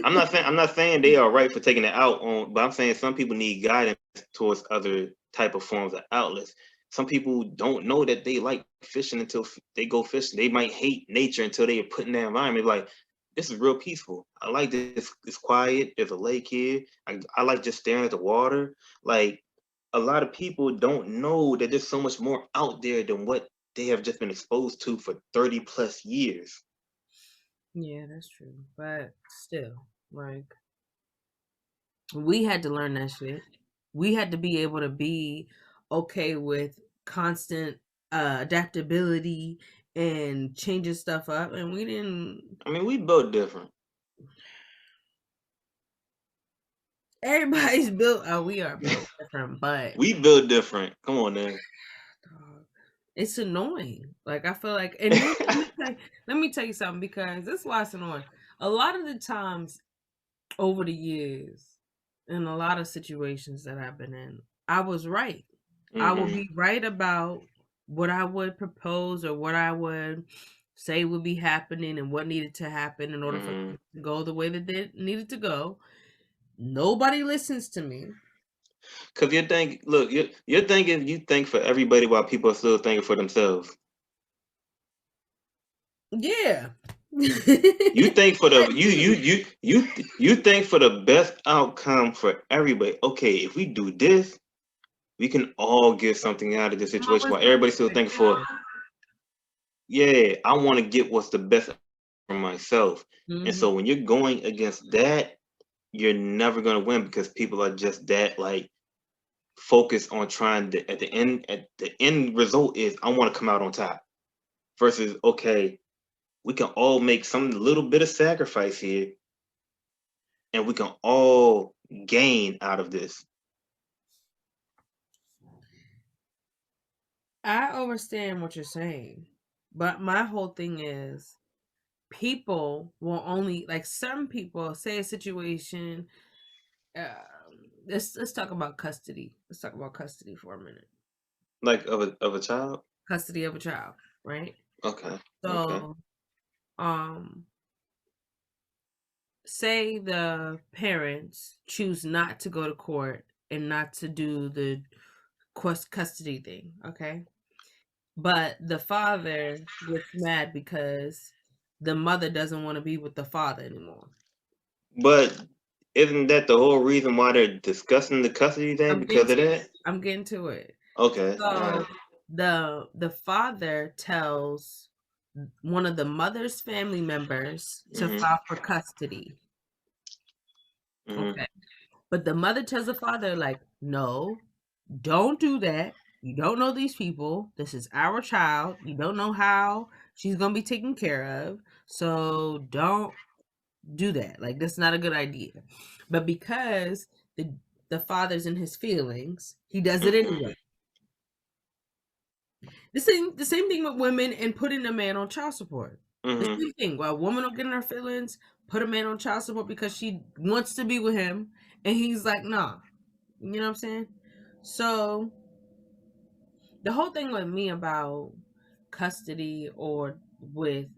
I'm not. I'm not saying they are right for taking it out on. But I'm saying some people need guidance towards other type of forms of outlets. Some people don't know that they like fishing until they go fishing. They might hate nature until they are put in that environment. Like, this is real peaceful. I like this. It's quiet. There's a lake here. I like just staring at the water. Like, a lot of people don't know that there's so much more out there than what they have just been exposed to for 30 plus years. Yeah, that's true. But still, like, we had to learn that shit. We had to be able to be okay with constant adaptability and changing stuff up, and we didn't. I mean, we built different. Everybody's built. Oh, we are built different, but We built different. Come on, man. dog, it's annoying. Like, I feel like, and then let me tell you something, because this is why it's annoying. A lot of the times over the years, in a lot of situations that I've been in, I was right. I will Hmm. be right about what I would propose or what I would say would be happening and what needed to happen in order for Hmm. things to go the way that they needed to go. Nobody listens to me. Cause you think, look, you're thinking, you think for everybody while people are still thinking for themselves. Yeah. You think for I the do. you think for the best outcome for everybody. Okay, if we do this, we can all get something out of this I'm situation always while gonna everybody's still give an thinking for, example. yeah, I want to get what's the best for myself. And Mhm. so when you're going against that, you're never gonna win because people are just that like focused on trying to at the end result is I want to come out on top versus okay, we can all make some little bit of sacrifice here and we can all gain out of this. I understand what you're saying, but my whole thing is people will only, like, some people say a situation. Let's talk about custody. Let's talk about custody for a minute. Like of a child. Custody of a child, right? Okay. Okay. So, um, say the parents choose not to go to court and not to do the custody thing, okay? But the father gets mad because the mother doesn't want to be with the father anymore. But isn't that the whole reason why they're discussing the custody thing I'm getting because of to it. that? I'm getting to it. Okay. All right. So the father tells one of the mother's family members to Mhm. file for custody. Mhm. Okay. But the mother tells the father, like, no, don't do that. You don't know these people. This is our child. You don't know how she's gonna be taken care of. So don't do that. Like, that's not a good idea. But because the father's in his feelings, he does it Mhm. anyway. The same thing with women and putting a man on child support. The Mhm. same thing. While a woman will get in her feelings, put a man on child support because she wants to be with him, and he's like, nah. You know what I'm saying? So the whole thing with me about custody or with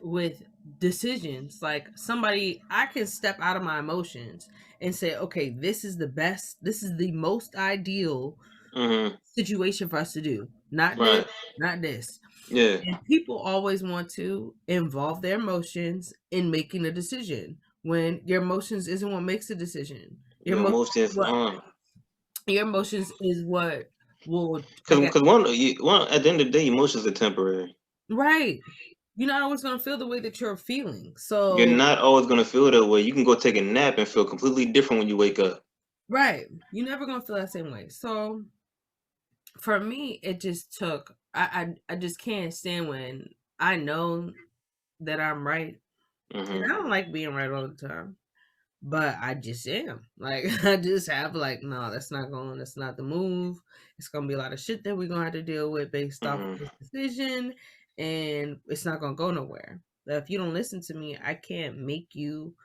with decisions, like, somebody, I can step out of my emotions and say, okay, this is the most ideal Mhm. situation for us to do, not this, Right. not this. Yeah. And people always want to involve their emotions in making a decision when your emotions isn't what makes a decision. Your Your emotions emotions what on. your emotions is what will, I guess, Because one at the end of the day, emotions are temporary. right. You're not always gonna feel the way that you're feeling. You're So, not always gonna feel that way. You can go take a nap and feel completely different when you wake up. right. You're never gonna feel that same way. So for me, it just took, I just can't stand when I know that I'm right. And Mhm. I don't like being right all the time. But I just am. Like, I just have, like, no, that's not the move. It's gonna be a lot of shit that we're gonna have to deal with based off of Mhm. this decision, and it's not gonna go nowhere. If you don't listen to me, I can't make you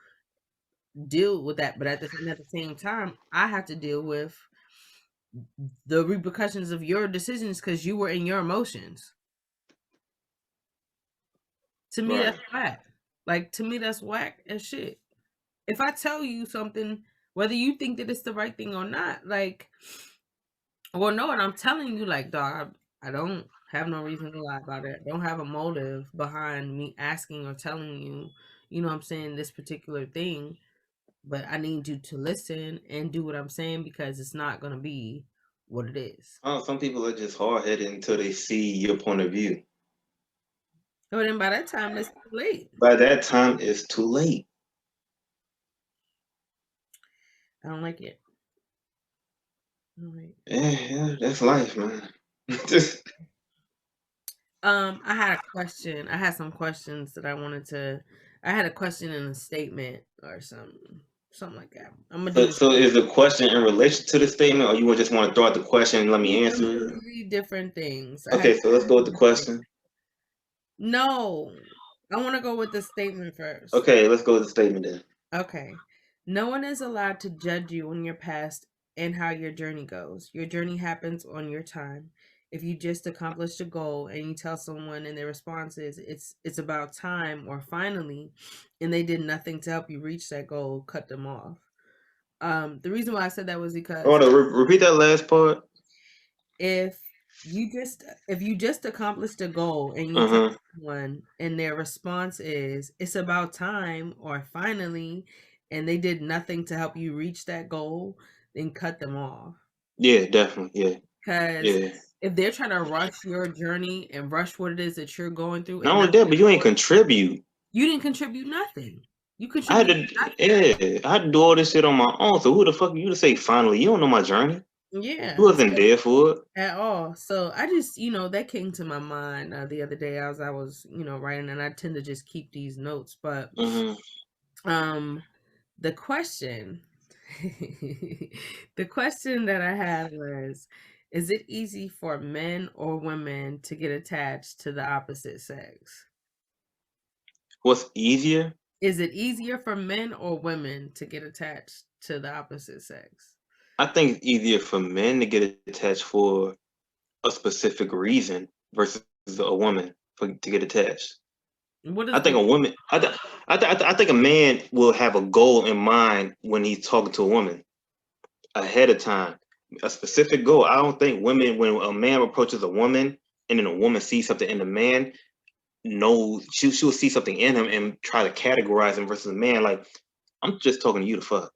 deal with that. But at the same time, I have to deal with the repercussions of your decisions because you were in your emotions. To me, Right. that's whack. Like, to me, that's whack as shit. If I tell you something, whether you think that it's the right thing or not, like, well, no, and I'm telling you, like, dog, I don't have no reason to lie about it. I don't have a motive behind me asking or telling you, you know what I'm saying, this particular thing. But I need you to listen and do what I'm saying because it's not going to be what it is. Oh, some people are just hard headed until they see your point of view. But then by that time, it's too late. By that time, it's too late. I don't like it. All right. Yeah, that's life, man. I had a question. I had some questions that I wanted to. I had a question and a statement or something like that. I'm gonna do so, this. so is the question in relation to the statement, or you would just want to throw out the question and let me Three answer it? completely different things. I had Okay, so let's go with the question. no. I want to go with the statement first. Okay, let's go with the statement then. Okay. No one is allowed to judge you on your past and how your journey goes. Your journey happens on your time. If you just accomplished a goal and you tell someone and their response is it's about time or finally and they did nothing to help you reach that goal, cut them off. The reason why I said that was because Hold on, repeat that last part. if if you just accomplished a goal and you tell Uh-huh. someone and their response is it's about time or finally and they did nothing to help you reach that goal, then cut them off. Yeah, definitely. Yeah, Because yeah. if they're trying to rush your journey and rush what it is that you're going through Not and only not that, but you ain't contribute. you didn't contribute nothing. You I had contributed to, nothing. yeah, I had to do all this shit on my own. So who the fuck are you to say finally? You don't know my journey. You Yeah. wasn't there for it. At all. So I just, that came to my mind the other day as I was, writing, and I tend to just keep these notes. But Mm-hmm. um, the question, the question that I had was, is it easy for men or women to get attached to the opposite sex? What's easier? Is it easier for men or women to get attached to the opposite sex? I think it's easier for men to get attached for a specific reason versus a woman to get attached. What I is think the a woman. I think a man will have a goal in mind when he's talking to a woman ahead of time, a specific goal. I don't think women, when a man approaches a woman and then a woman sees something in the man, no, she'll see something in him and try to categorize him versus a man. Like, I'm just talking to you to fuck.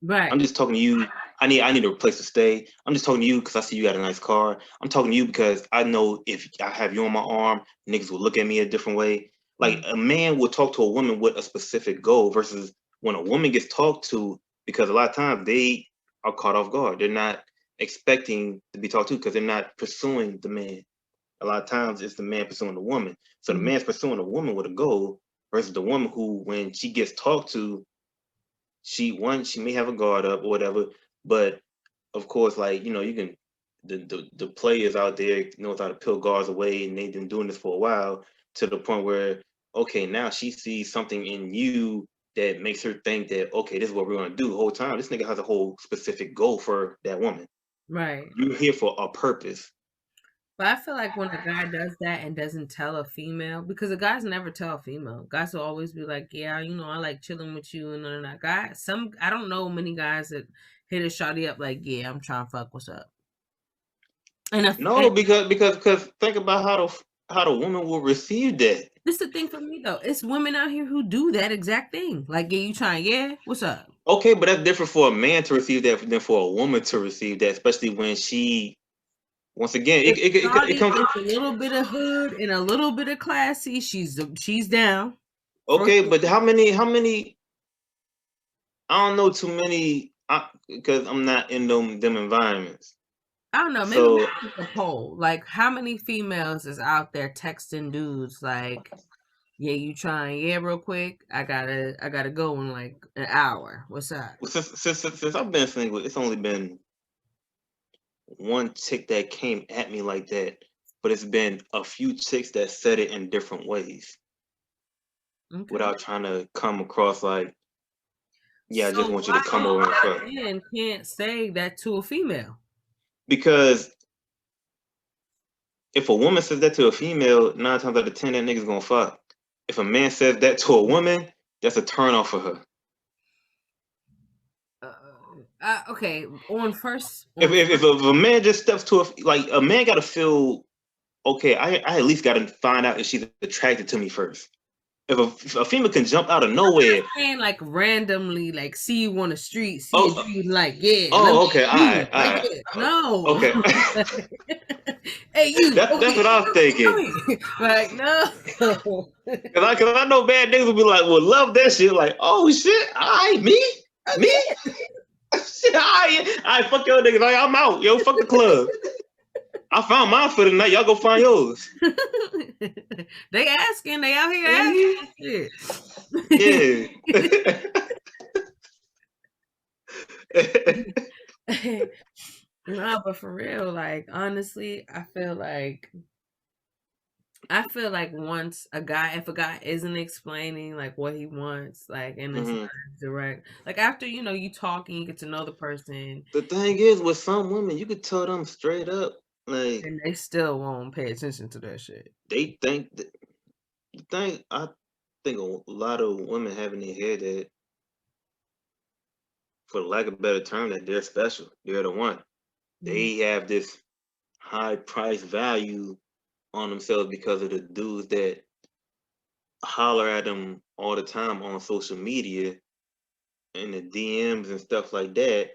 I'm right? just talking to you. I need a place to stay. I'm just talking to you because I see you got a nice car. I'm talking to you because I know if I have you on my arm, niggas will look at me a different way. Like Mm. a man will talk to a woman with a specific goal versus when a woman gets talked to, because a lot of times they are caught off guard. They're not expecting to be talked to because they're not pursuing the man. A lot of times it's the man pursuing the woman. So the Mhm. man's pursuing a woman with a goal versus the woman who, when she gets talked to, she may have a guard up or whatever, but of course, like, you can, the players out there knows how to peel guards away, and they've been doing this for a while, to the point where, okay, now she sees something in you that makes her think that, okay, this is what we're gonna do. The whole time this nigga has a whole specific goal for that woman. Right. You're here for a purpose. But I feel like when a guy does that and doesn't tell a female, because the guys never tell a female. Guys will always be like, "Yeah, I like chilling with you," and that. I don't know many guys that hit a shawty up like, "Yeah, I'm trying to fuck. What's up?" And No, because think about how the woman will receive that. this is the thing for me though. It's women out here who do that exact thing. Like, "Yeah, you trying? Yeah, what's up?" Okay, but that's different for a man to receive that than for a woman to receive that, especially when she, once again, If it shawty comes. is a little bit of hood and a little bit of classy, she's down. First, Okay, but how many? I don't know too many, because I'm not in them environments. I don't know. Maybe we So should take a poll. Like, how many females is out there texting dudes like, "Yeah, you trying? Yeah, real quick. I gotta go in like an hour. What's up?" since I've been single, it's only been one chick that came at me like that, but it's been a few chicks that said it in different ways Okay. without trying to come across like, yeah, I just So want you why to is come it over and that fuck. a man can't say that to a female? Because if a woman says that to a female, 9 times out of 10, that nigga's gonna fuck. if a man says that to a woman, that's a turn off for her. Okay. If, On if, if, first, if a man just steps to a man got to feel okay. I at least got to find out if she's attracted to me first. If a female can jump out of I'm not nowhere, saying like randomly, like see you on the street, see a oh, dude, like yeah, let me oh, okay, all you, right, all like right, yeah, no. okay. Hey, you, That's okay, what I was thinking. come here. Like no. Cause I know bad niggas will be like, well, love that shit. Like, oh shit, I me, Okay. shit, I fuck your niggas. Like, I'm out, yo, fuck the club. I found mine for the night. Y'all go find yours. They asking, they out here Mm-hmm. asking Yeah. shit. No, but for real, like honestly, I feel like once if a guy isn't explaining like what he wants, like, and it's not hmm direct, like after you talk and you get to know the person, The thing is, with some women, you could tell them straight up, like and they still won't pay attention to that shit. they think the thing. I think a lot of women have in their head that, for lack of a better term, that they're special. They're the one. Mm, They have this high price value on themselves because of the dudes that holler at them all the time on social media and the DMs and stuff like that.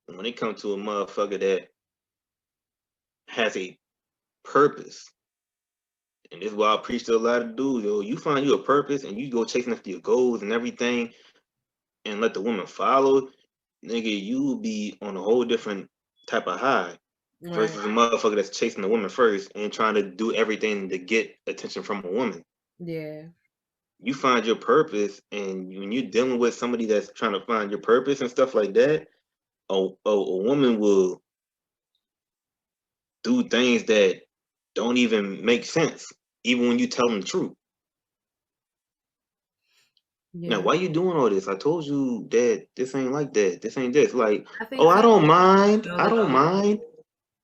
When they come to a motherfucker that has a purpose, and this is why I preach to a lot of dudes, yo, you find you a purpose and you go chasing after your goals and everything and let the woman follow, nigga, you will be on a whole different type of high right. versus a motherfucker that's chasing the woman first and trying to do everything to get attention from a woman. Yeah. You find your purpose, and when you're dealing with somebody that's trying to find your purpose and stuff like that, a woman will do things that don't even make sense, even when you tell them the truth. Now, Yeah. why you doing all this? I told you that this ain't like that. This ain't this. Like, I think oh, I some don't women mind. feel I the don't truth. mind.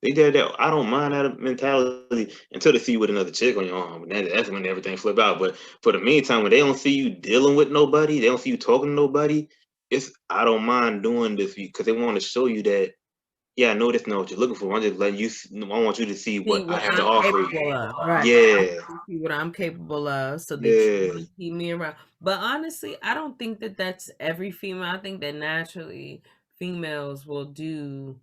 They did that. I don't mind that mentality until they see you with another chick on your arm. That's when everything flip out. But for the meantime, when they don't see you dealing with nobody, they don't see you talking to nobody. It's I don't mind doing this because they want to show you that. Yeah, I know that's not what you're looking for. I'm just letting you. I want you to see See what I what have to I'm offer you. capable of, right? I Yeah, want to see what I'm capable of, so that you yeah. want to keep me around. But honestly, I don't think that that's every female. I think that naturally females will do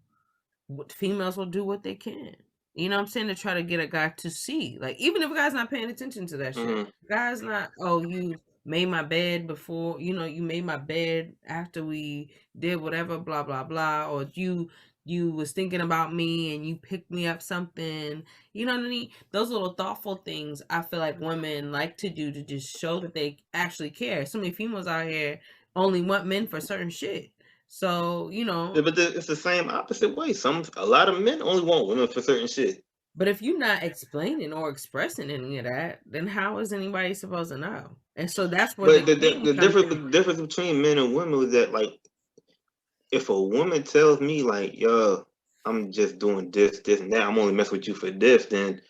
what they can. You know what I'm saying? To try to get a guy to see. Like, even if a guy's not paying attention to that shit. hmm Guy's not, oh, you made my bed before, you made my bed after we did whatever, blah, blah, blah. Or you was thinking about me and you picked me up something. You know what I mean? Those little thoughtful things I feel like women like to do to just show that they actually care. So many females out here only want men for certain shit. So, Yeah, but it's the same opposite way. A lot of men only want women for certain shit. but if you're not explaining or expressing any of that, then how is anybody supposed to know? And so that's where the But game comes in. the difference between men and women is that, like, if a woman tells me like, yo, I'm just doing this, and that, I'm only messing with you for this, then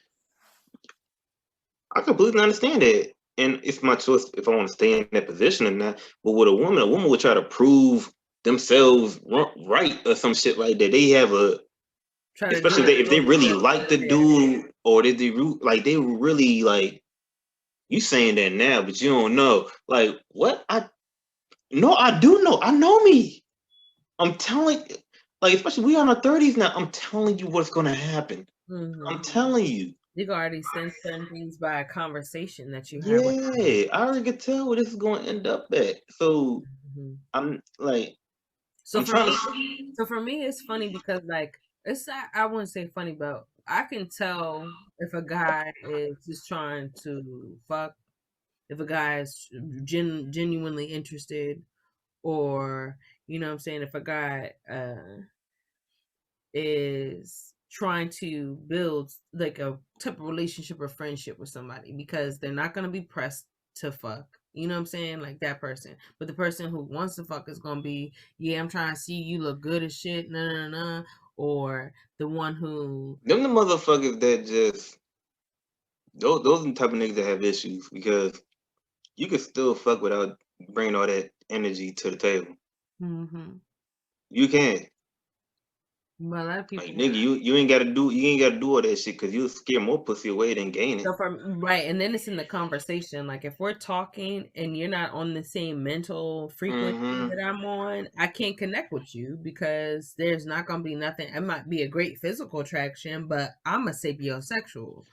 I completely understand that. And it's my choice if I want to stay in that position or not. But with a woman would try to prove themselves right or some shit like that. They have Try to especially do it if they over really the like the yeah. dude, or they really like, you saying that now, but you don't know. Like, what? No, I do know. I know me. I'm telling, like, especially we on our 30s now. I'm telling you what's gonna happen. I'm Hmm. telling you. You can already sense certain things by a conversation that you have with them. Yeah, I already could tell where this is going to end up at. So Mhm. I'm like, So I'm for trying me, to. it's funny because like I wouldn't say funny, but I can tell if a guy is just trying to fuck, if a guy is genuinely interested, or you know what I'm saying, if a guy is trying to build like a type of relationship or friendship with somebody, because they're not going to be pressed to fuck, you know what I'm saying, like that person. But the person who wants to fuck is going to be, yeah, I'm trying to see you look good as shit, nah. Or the one who Them the motherfuckers that just those are the type of niggas that have issues because you can still fuck without bringing all that energy to the table. Mhm. You can. But a lot of Like people. nigga, you ain't gotta do all that shit because you'll scare more pussy away than gain it. So from right, and then it's in the conversation. Like if we're talking and you're not on the same mental frequency Mm-hmm. that I'm on, I can't connect with you because there's not gonna be nothing. It might be a great physical attraction, but I'm a sapiosexual.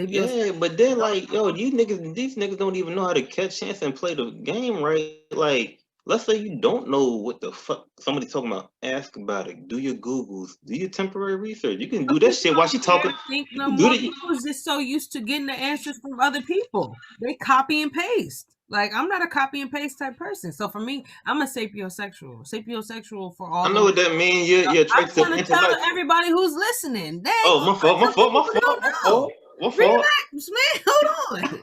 Yeah, Sapiosexual. but then like, yo, these niggas don't even know how to catch chance and play the game right. Like, let's say you don't know what the fuck somebody talking about. Ask about it. Do your Googles. Do your temporary research. You can But do that people shit while don't she care talking. to think You no can do more. that. People's just so used to getting the answers from other people. They copy and paste. Like I'm not a copy and paste type person. So for me, I'm a sapiosexual. Sapiosexual for all I the. know what that means. You're I'm attracted to trying the to tell intellect. everybody who's listening. Dang, Oh, my fault. My some fault. people My fault. don't My know. fault. My fault. Relax, man. Hold on.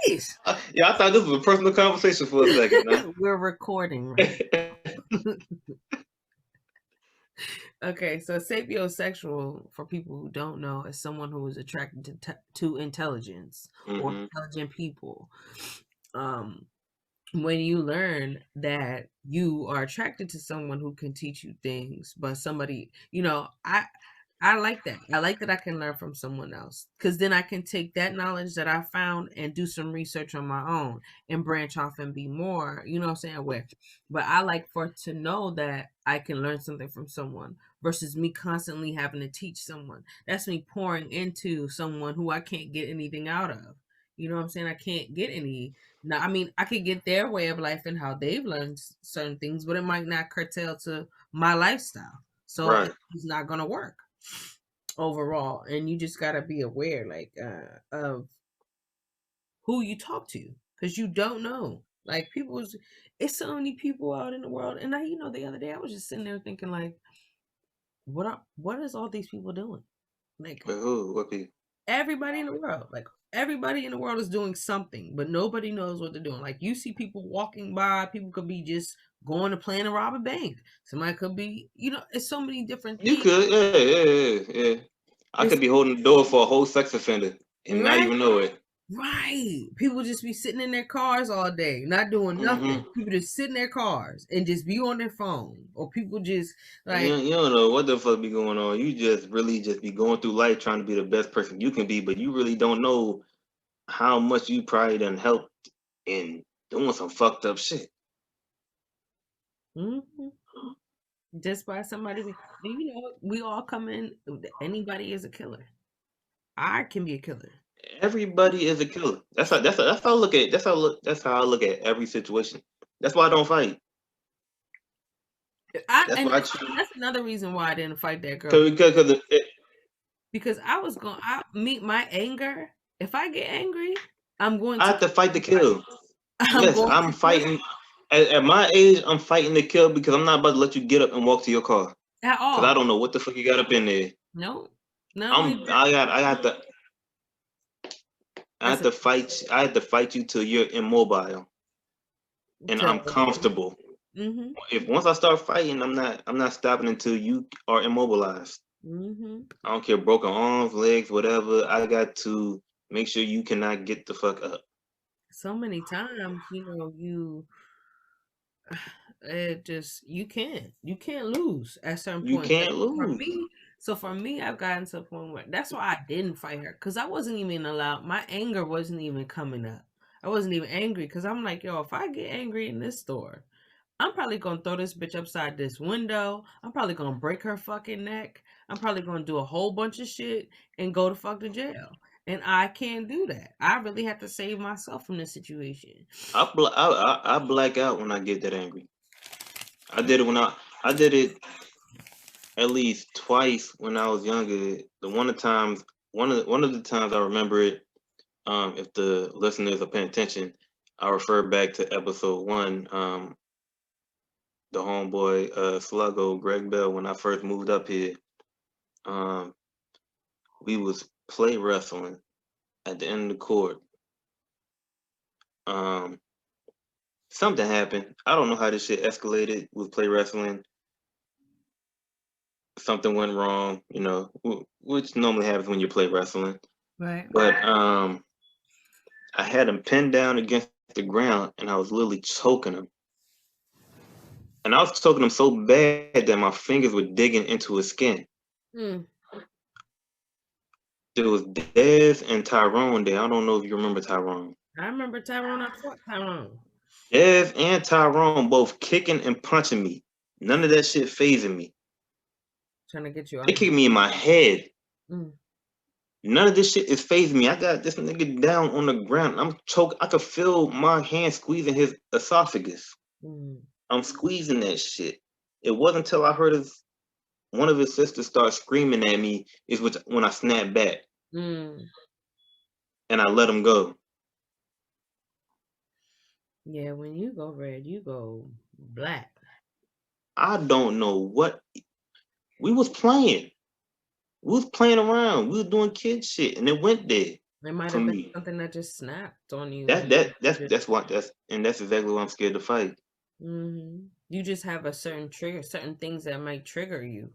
Jeez. Yeah, I thought this was a personal conversation for a second, man. We're recording right now. Okay, so sapiosexual, for people who don't know, is someone who is attracted to intelligence or Hmm. intelligent people. Um, when you learn that you are attracted to someone who can teach you things, but somebody, I like that. I like that I can learn from someone else because then I can take that knowledge that I found and do some research on my own and branch off and be more, you know what I'm saying? Where, but I like for to know that I can learn something from someone versus me constantly having to teach someone. That's me pouring into someone who I can't get anything out of. You know what I'm saying? I can't get any. Now, I mean, I could get their way of life and how they've learned certain things, but it might not curtail to my lifestyle. So Right. it's not going to work overall, and you just got to be aware like of who you talk to because you don't know, like it's so many people out in the world. And the other day I was just sitting there thinking like what is all these people doing, like But who? What people? everybody in the world, like everybody in the world is doing something but nobody knows what they're doing. Like you see people walking by, people could be just going to plan to rob a bank, somebody could be, it's so many different You things. could. Yeah, yeah, yeah, yeah. I could It's be holding the door for a whole sex offender and not right. even know it. Right. People just be sitting in their cars all day, not doing nothing. Hmm. People just sit in their cars and just be on their phone. Or people just like, You don't know what the fuck be going on. You just really just be going through life trying to be the best person you can be, but you really don't know how much you probably done helped in doing some fucked up shit. mhm, just by somebody. We all come in. Anybody is a killer. I can be a killer. Everybody is a killer. That's how I look at that's how I look at every situation. That's why I don't fight. That's And why I choose that's another reason why I didn't fight that girl because because I was going. I meet my anger. If I get angry, I'm going I to have to kill fight to somebody. kill. I'm Yes, going I'm to kill fighting. At my age, I'm fighting to kill because I'm not about to let you get up and walk to your car. at Cause I all. don't know what the fuck you got up in there. No, not only that. I I have said to fight. I have to fight you till you're immobile and to I'm comfortable. mhm, If once I start fighting, I'm not stopping until you are immobilized. mhm. I don't care, broken arms, legs, whatever. I got to make sure you cannot get the fuck up. So many times, it just you can't lose at certain You points. Like can't lose. for me, I've gotten to a point where that's why I didn't fight her because I wasn't even allowed. My anger wasn't even coming up. I wasn't even angry because I'm like, yo, if I get angry in this store, I'm probably gonna throw this bitch upside this window. I'm probably gonna break her fucking neck. I'm probably gonna do a whole bunch of shit and go to fuck to jail. And I can't do that. I really have to save myself from this situation. I black out when I get that angry. I did it I did it at least twice when I was younger. One of the times I remember it. If the listeners are paying attention, I refer back to episode one. The homeboy Sluggo Greg Bell when I first moved up here. Um, we was play wrestling at the end of the court. Um, something happened. I don't know how this shit escalated with play wrestling. Something went wrong, which normally happens when you play wrestling. Right. But I had him pinned down against the the ground, and I was literally choking him. And I was choking him so bad that my fingers were digging into his skin. Mm. There was Dez and Tyrone there. I don't know if you remember Tyrone. I remember Tyrone. I fought Tyrone. Dez and Tyrone both kicking and punching me. None of that shit phasing me. Trying to get you They out. kicked me in my head. Mm. None of this shit is phasing me. I got this nigga down on the ground. I'm choking. I could feel my hand squeezing his esophagus. Mm. I'm squeezing that shit. It wasn't until I heard one of his sisters start screaming at me is when I snapped back Mm. and I let him go. Yeah, when you go red, you go black. I don't know what we was playing. We was playing around. We was doing kid shit, and it went there It might for have been me. something that just snapped on you, That and that that's just that's what that's exactly why I'm scared to fight. you just have a certain trigger, certain things that might trigger you.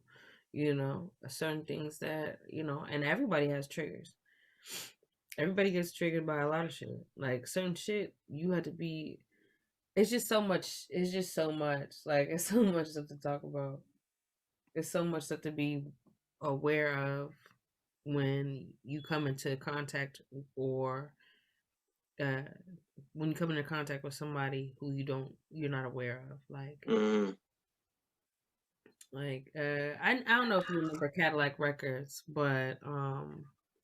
Certain things that and everybody has triggers. Everybody gets triggered by a lot of shit. Like certain shit, you have to be. It's just so much. It's just so much. Like it's so much stuff to talk about. There's so much stuff to be aware of when you come into contact or uh, when you come into contact with somebody who you're not aware of. Mm, I don't know if you remember Cadillac Records, but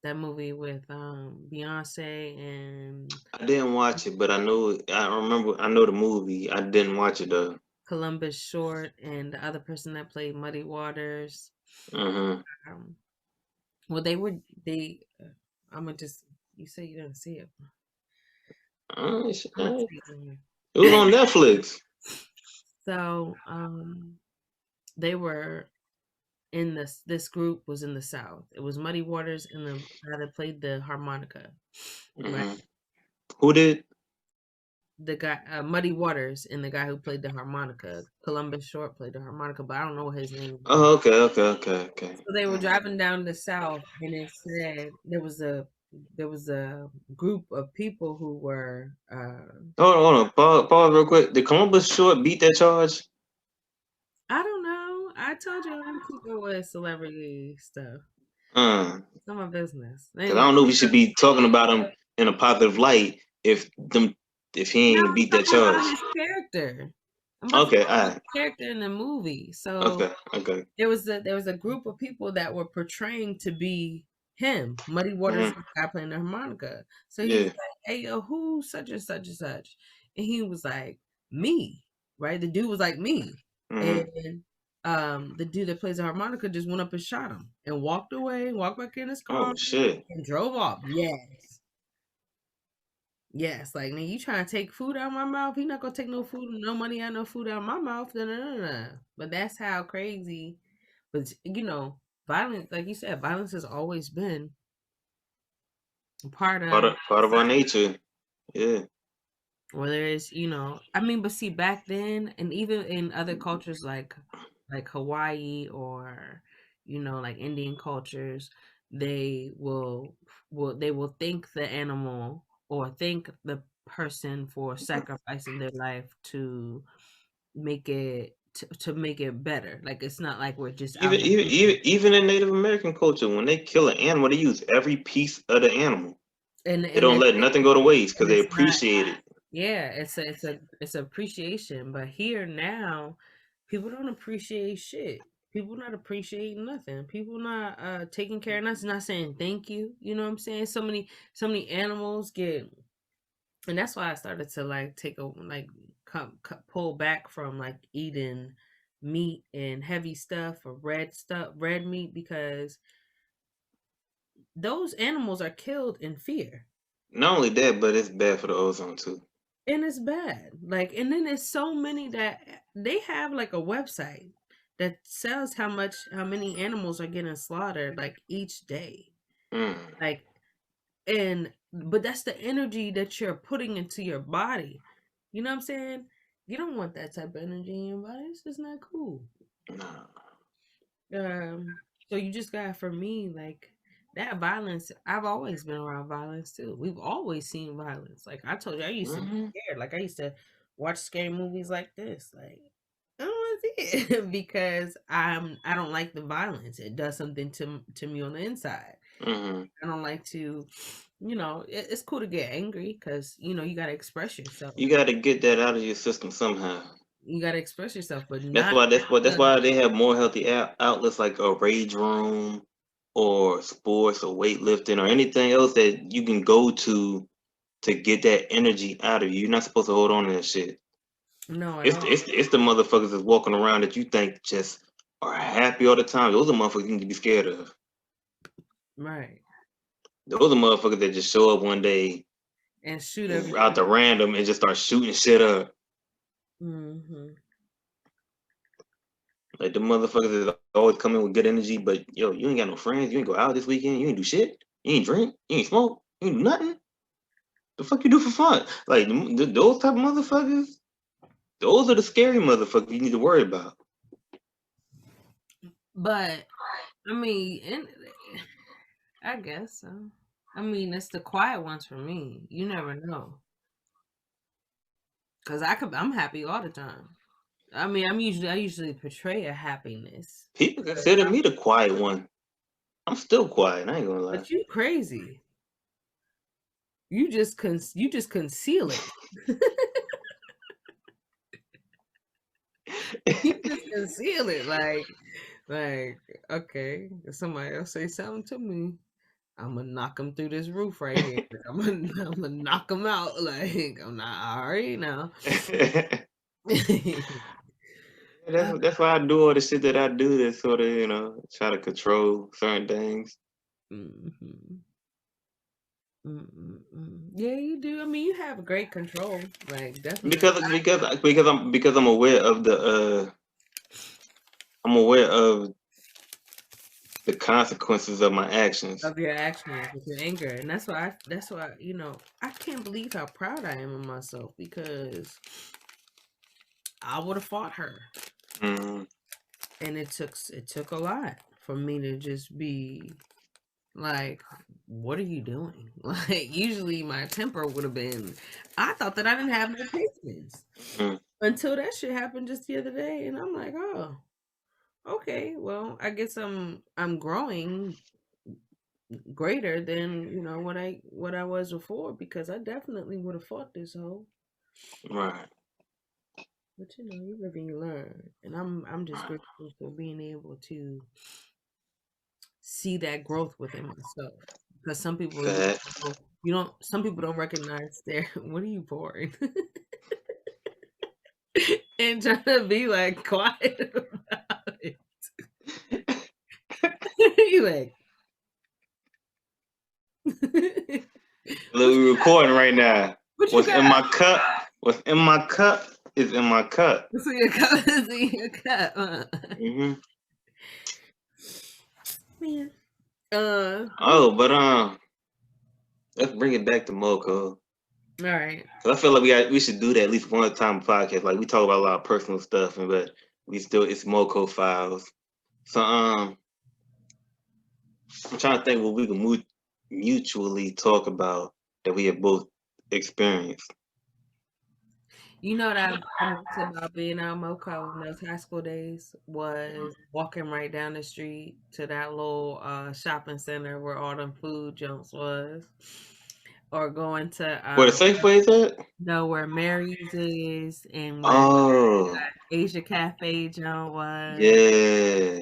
that movie with Beyonce and I didn't watch it, but I know. I remember. I know the movie. I didn't watch it though. Columbus Short and the other person that played Muddy Waters. Mm-hmm. Um, well, they. I'm gonna just. You say you didn't see it. I'm gonna It tell was you. on Netflix. So, they were in this group was in the South. It was Muddy Waters and the guy that played the harmonica, right? Hmm. Who did? The guy Muddy Waters and the guy who played the harmonica. Columbus Short played the harmonica, but I don't know what his name was. Oh, okay, okay, okay, okay. So they were driving down the South, and it said there was a group of people who were Hold on. Pause real quick. Did Columbus Short beat that charge? I don't know. I told you I don't keep up with celebrity stuff. Uh, It's not my business. Cause I Anyway, don't know if we should be talking about him in a positive light if he no, ain't I'm beat that talking about charge. his character. I'm about to Okay, talk all about right. the character in the movie. So Okay, okay. there was a group of people that were portraying to be him. Muddy Waters Hmm. is the guy playing the harmonica. So he was Yeah. like, "Hey, yo, who such and such and such?" And he was like, "Me." Right? The dude was like, "Me." Hmm. And the dude that plays the harmonica just went up and shot him and walked away, walked back in his car Oh shit. and drove off. Yes. Yes, like, "Nigga, you trying to take food out of my mouth? You not gonna take no food, no money out, no food out of my mouth." Nah, nah, nah, nah. But that's how crazy. But violence, like you said, violence has always been a part Part of of part of our society. nature. Yeah. Whether it's, I mean, but see, back then, and even in other cultures like Hawaii or like Indian cultures, they will thank the animal or thank the person for sacrificing their life to make it better. Like it's not like we're just out Even here even killing. even even in Native American culture, when they kill an animal, they use every piece of the animal. and They and don't it's let nothing go to waste because and they it's not. appreciate it. Yeah, it's appreciation, but here now, people don't appreciate shit. People not appreciating nothing. People not taking care of us, not saying thank you. You know what I'm saying? So many animals get, and that's why I started to like take a like pull back from like eating meat and heavy stuff, red meat, because those animals are killed in fear. Not only that, but it's bad for the ozone too. And it's bad. Like, and then there's so many that they have like a website that sells how many animals are getting slaughtered like each day. Mm. Like, and but that's the energy that you're putting into your body. You know what I'm saying? You don't want that type of energy in your body. It's just not cool. Nah. So you just got, for me, like, that violence, I've always been around violence too. We've always seen violence. Like I told you, I used to be Hmm. scared. Like I used to watch scary movies like this. Like I don't want to see it because I don't like the violence. It does something to me on the inside. Hmm. I don't like to, it's cool to get angry because you got to express yourself. You got to get that out of your system somehow. You got to express yourself, but That's not. why they have more healthy outlets like a rage room or sports or weightlifting or anything else that you can go to get that energy out of you. You're not supposed to hold on to that shit. No, at It's all. it's the motherfuckers that's walking around that you think just are happy all the time. Those are motherfuckers you need to be scared of. Right. Those are motherfuckers that just show up one day And shoot everything. out the random and just start shooting shit up. Hmm. Like the motherfuckers that always come in with good energy, but yo, you ain't got no friends. You ain't go out this weekend. You ain't do shit. You ain't drink. You ain't smoke. You ain't do nothing. The fuck you do for fun? Like those type of motherfuckers. Those are the scary motherfuckers you need to worry about. But I mean, I guess so. I mean, it's the quiet ones for me. You never know, cause I'm happy all the time. I mean, I usually portray a happiness, People consider me the quiet one. I'm still quiet. I ain't gonna lie. but you crazy. You just conceal it. You just conceal it. Like okay, if somebody else say something to me, I'm gonna knock them through this roof right here. I'm gonna knock them out. Like I'm not all right now. That's why I do all the shit that I do to sort of try to control certain things Mhm. Yeah, you do. I mean, you have great control. Like definitely because I'm aware of I'm aware of the consequences of my actions. of your actions, of your anger, and that's why I can't believe how proud I am of myself because I would have fought her, Mm, and it took a lot for me to just be like, "What are you doing?" Like usually my temper would have been. I thought that I didn't have no patience mm, until that shit happened just the other day, and I'm like, "Oh, okay. Well, I guess I'm growing greater than what I was before because I definitely would have fought this hoe. right, But you live and you learn, and I'm just right. grateful for being able to see that growth within myself. Because some people Facts. you don't some people don't recognize their what are you pouring and trying to be like quiet about it. You like Look, what we're you got? recording right now. What you What's in got? my cup? What's in my cup is in my cup. It's in your cup. It's in your cup. Hmm. Man. What Oh, but let's bring it back to MoCo. All right. 'Cause I feel like we should do that at least one time podcast. Like we talk about a lot of personal stuff, but we still it's MoCo files. So I'm trying to think what we can mutually talk about that we have both experienced. You know what I miss about being out MoCo in those high school days was walking right down the street to that little shopping center where all them food junks was, or going to Where the Safeway is at? know where Mary's is and where Oh, Asia Cafe junk was, yeah.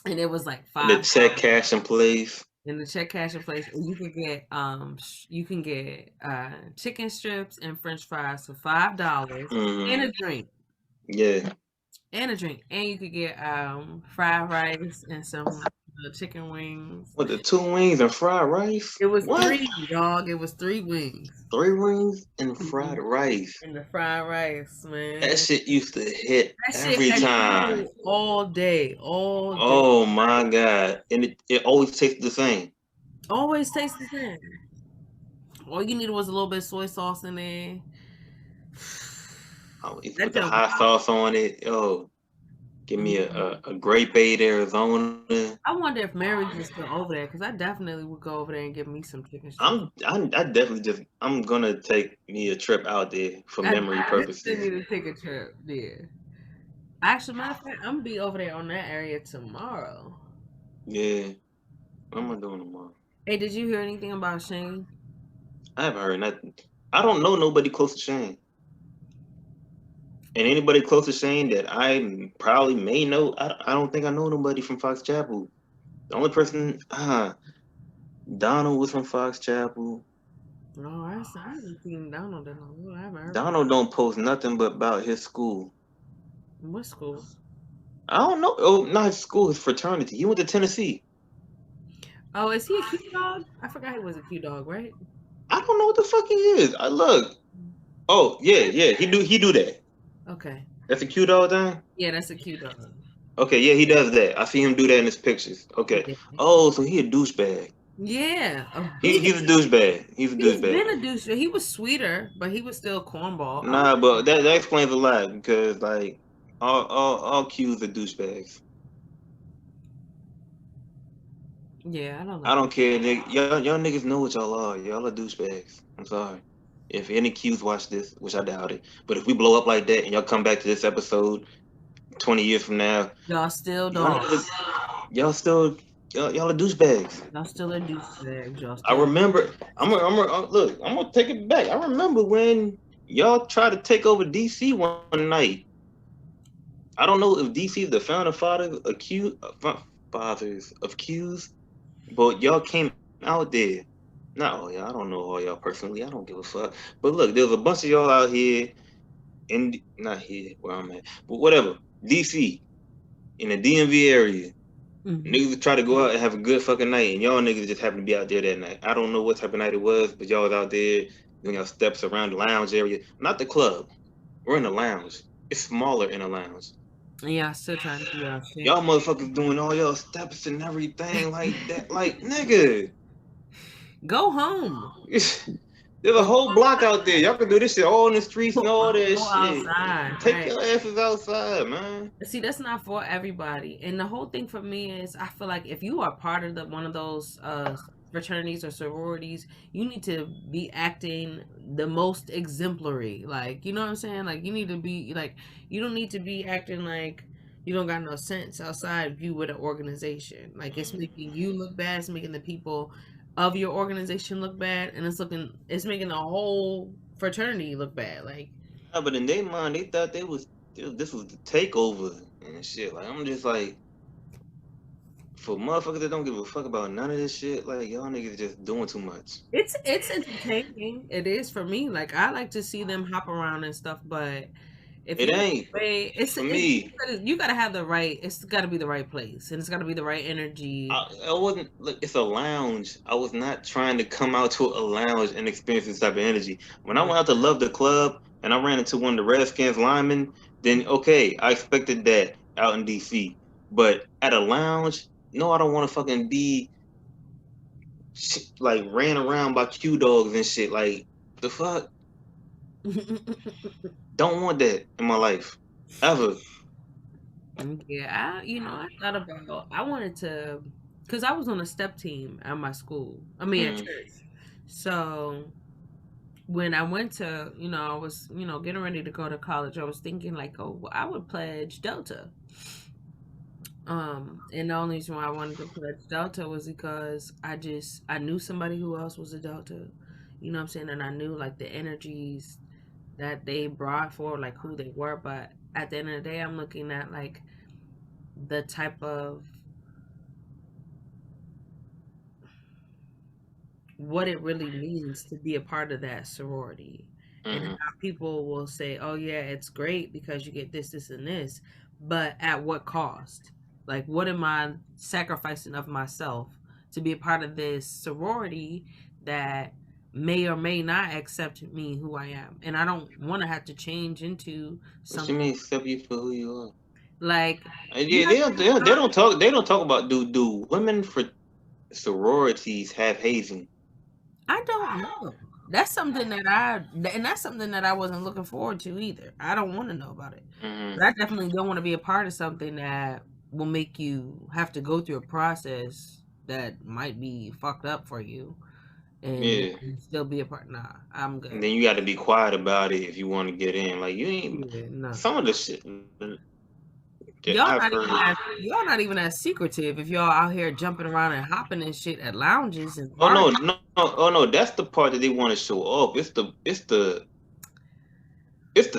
and it was like And the check $5 cash in place. in the check cashing place. And you can get chicken strips and French fries for $5 and Hmm. a drink. Yeah. And a drink. And you could get fried rice and some chicken wings. What the two wings and fried rice? It was What? three, dog. It was three wings. Three wings and fried Mhm. rice. And the fried rice, That man. shit used to hit That shit every had you time. full all day, all day. Oh my god. And it always tastes the same. Always tastes the same. All you needed was a little bit of soy sauce in there. I used to That put the junk was hot sauce on it. Oh, Give me Mhm. a grape aid Arizona. I wonder if Mary's is still over there because I definitely would go over there and get me some chicken strips. I definitely just I'm gonna take me a trip out there for I memory definitely purposes. need to take a trip. Yeah. Actually, matter of fact, I'm gonna be over there on that area tomorrow. Yeah, what am I doing tomorrow? Hey, did you hear anything about Shane? I haven't heard nothing. I don't know nobody close to Shane. And anybody close to Shane that I probably may know, I don't think I know nobody from Fox Chapel. The only person, Donald was from Fox Chapel. No, I haven't seen Donald in a while. I haven't heard from him. Donald don't post nothing but about his school. What school? I don't know. Oh, not his school, his fraternity. He went to Tennessee. Oh, is he a Q dog? I forgot he was a Q dog, right? I don't know what the fuck he is. I look. Oh yeah, yeah. He do that. Okay. That's a cute dog thing. Yeah, that's a Q dog. Okay, yeah, he does that. I see him do that in his pictures. Okay. Yeah. Oh, so he a douchebag. Yeah, a He's a big. douchebag. He's a He's douchebag. been a douche. He was sweeter, but he was still cornball. I Nah, but that explains a lot because like all Qs are douchebags. yeah, I don't I like don't him. care, nigga. Y'all niggas know what y'all are. Y'all are douchebags. I'm sorry. If any Qs watch this, which I doubt it, but if we blow up like that and y'all come back to this episode 20 years from now, Y'all still y'all dogs. niggas, y'all still y'all are douchebags. Y'all still are douchebags. Y'all I still. remember. Look. I'm gonna take it back. I remember when y'all tried to take over DC one night. I don't know if DC is the founding fathers of Qs, but y'all came out there. Not all y'all. I don't know all y'all personally. I don't give a fuck. But look, there's a bunch of y'all out here in not here where I'm at, but whatever. DC in the DMV area. Mhm. Niggas would try to go out and have a good fucking night, and y'all niggas just happen to be out there that night. I don't know what type of night it was, but y'all was out there doing your steps around the lounge area. Not the club. We're in the lounge. It's smaller in the lounge. And y'all still trying to do y'all shit. Y'all motherfuckers doing all y'all steps and everything like that. Like, nigga. Go home. There's a Or whole block out there. Y'all can do this shit all in the streets and all that go shit. outside, Take right? your asses outside, man. See, that's not for everybody. And the whole thing for me is I feel like if you are part of the one of those fraternities or sororities, you need to be acting the most exemplary. Like, you know what I'm saying? Like you need to be like you don't need to be acting like you don't got no sense outside of you with an organization. Like it's making you look bad, it's making the people of your organization look bad, and it's making the whole fraternity look bad. Like Nah, but in their mind, they thought this was the takeover and shit. Like, I'm just like, for motherfuckers that don't give a fuck about none of this shit, like y'all niggas just doing too much. it's entertaining. It is for me. Like I like to see them hop around and stuff, but if It you ain't wait, for me. you gotta have the right. It's got to be the right place, and it's got to be the right energy. I wasn't look. It's a lounge. I was not trying to come out to a lounge and experience this type of energy. When I Right. went out to Love the Club and I ran into one of the Redskins linemen, then okay, I expected that out in DC. But at a lounge, no, I don't want to fucking be like ran around by Q dogs and shit. Like the fuck, don't want that in my life ever. Yeah, I thought about. I wanted to, cause I was on a step team at my school. I mean, at Mm. church. So when I went to, I was, getting ready to go to college. I was thinking like, oh, well, I would pledge Delta. And the only reason why I wanted to pledge Delta was because I knew somebody who else was a Delta. You know what I'm saying? And I knew like the energies that they brought for like who they were. But at the end of the day, I'm looking at like the type of what it really means to be a part of that sorority, and Mm-hmm. how people will say, "Oh yeah, it's great because you get this, this, and this," but at what cost? Like, what am I sacrificing of myself to be a part of this sorority that may or may not accept me who I am, and I don't want to have to change into What you something mean accept you for who you are? like you Yeah, know. they don't talk about do women for sororities have hazing? I don't know. That's something that and that's something that I wasn't looking forward to either. I don't want to know about it. Hmm. But I definitely don't want to be a part of something that will make you have to go through a process that might be fucked up for you and Yeah. still be a part. Nah, I'm And good. then you got to be quiet about it if you want to get in. Like you ain't Yeah, no. some of the shit that I've heard. Y'all not even as secretive if y'all out here jumping around and hopping and shit at lounges and Oh no, parties. no, oh no, that's the part that they want to show off. It's the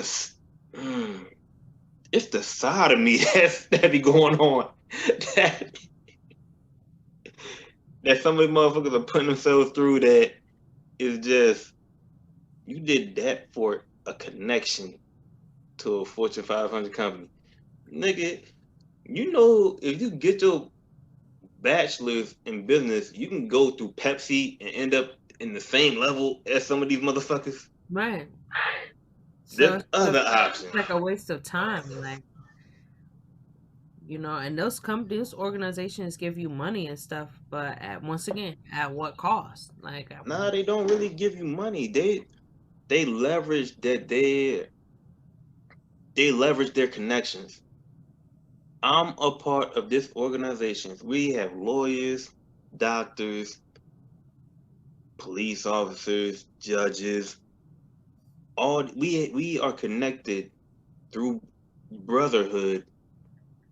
s- mm, it's the side of me that be going on. That that some of the motherfuckers are putting themselves through that is just you did that for a connection to a Fortune 500 company. Nigga, you know if you get your bachelor's in business, you can go through Pepsi and end up in the same level as some of these motherfuckers. Right. So There's it's other options. like a waste of time. Like, and those companies, organizations give you money and stuff, but once again, at what cost? Like, Nah, they don't really give you money. They leverage they leverage their connections. I'm a part of this organization. We have lawyers, doctors, police officers, judges. All we are connected through brotherhood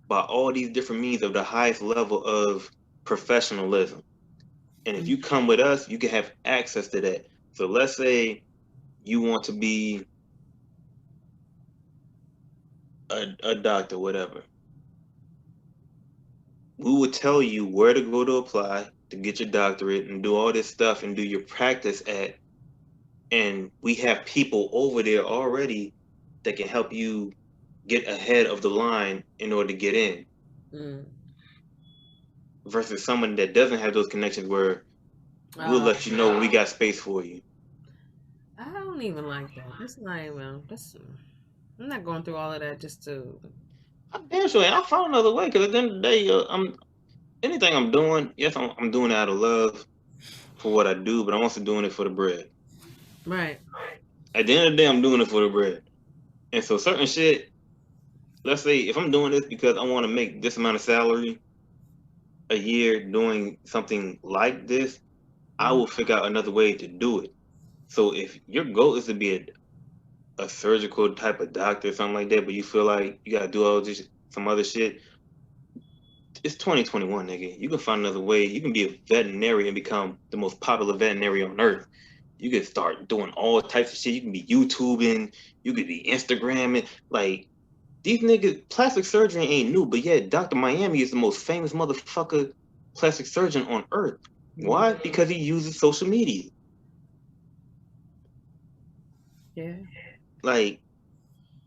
by all these different means of the highest level of professionalism. And if you come with us, you can have access to that. So let's say you want to be a doctor, whatever. We will tell you where to go to apply to get your doctorate and do all this stuff and do your practice at. And we have people over there already that can help you get ahead of the line in order to get in mm, versus someone that doesn't have those connections where we'll uh, let you know when we got space for you. I don't even like that. That's not even. That's. I'm not going through all of that just to. I damn sure, and I found another way because at the end of the day, I'm anything I'm doing. Yes, I'm doing it out of love for what I do, but I'm also doing it for the bread. Right. At the end of the day, I'm doing it for the bread. And so certain shit, let's say if I'm doing this because I want to make this amount of salary a year doing something like this, I Mm, will figure out another way to do it. So if your goal is to be a surgical type of doctor or something like that, but you feel like you gotta do all this some other shit, it's 2021, nigga. You can find another way. You can be a veterinarian and become the most popular veterinarian on earth. You can start doing all types of shit. You can be YouTubing, you could be Instagramming. Like these niggas, plastic surgery ain't new, but yet Dr. Miami is the most famous motherfucker plastic surgeon on earth. mm, Why? Because he uses social media. yeah. Like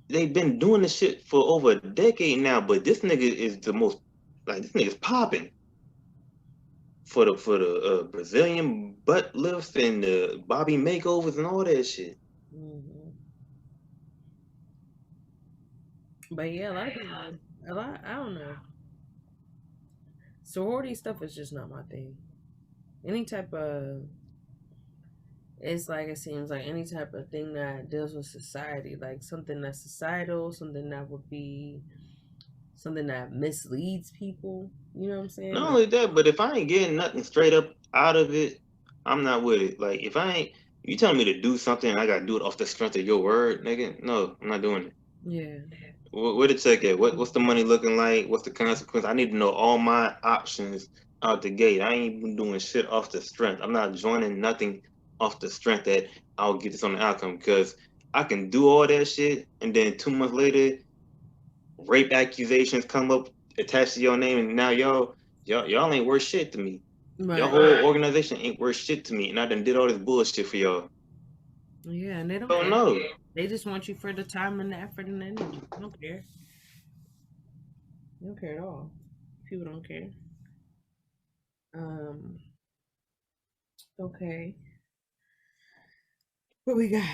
they've been doing this shit for over a decade now, but this nigga is the most like this nigga's popping for the Brazilian butt lifts and the Bobby makeovers and all that shit. Hmm. But yeah, a lot of people, a lot. I don't know. Sorority stuff is just not my thing. Any type of, it's like it seems like any type of thing that deals with society, like something that's societal, something that would be something that misleads people. You know what I'm saying? Not Like, only that, but if I ain't getting nothing straight up out of it, I'm not with it. Like if I ain't you telling me to do something and I gotta do it off the strength of your word, nigga, no, I'm not doing it. yeah, Where the check at? What's the money looking like? What's the consequence? I need to know all my options out the gate. I ain't even doing shit off the strength. I'm not joining nothing off the strength that I'll get this on the outcome because I can do all that shit and then 2 months later, rape accusations come up attached to your name and now y'all ain't worth shit to me. Your right. whole organization ain't worth shit to me, and I done did all this bullshit for y'all. Yeah, and they don't Oh care. no. They just want you for the time and the effort and the energy. They don't care. They don't care at all. People don't care. Um. Okay. What we got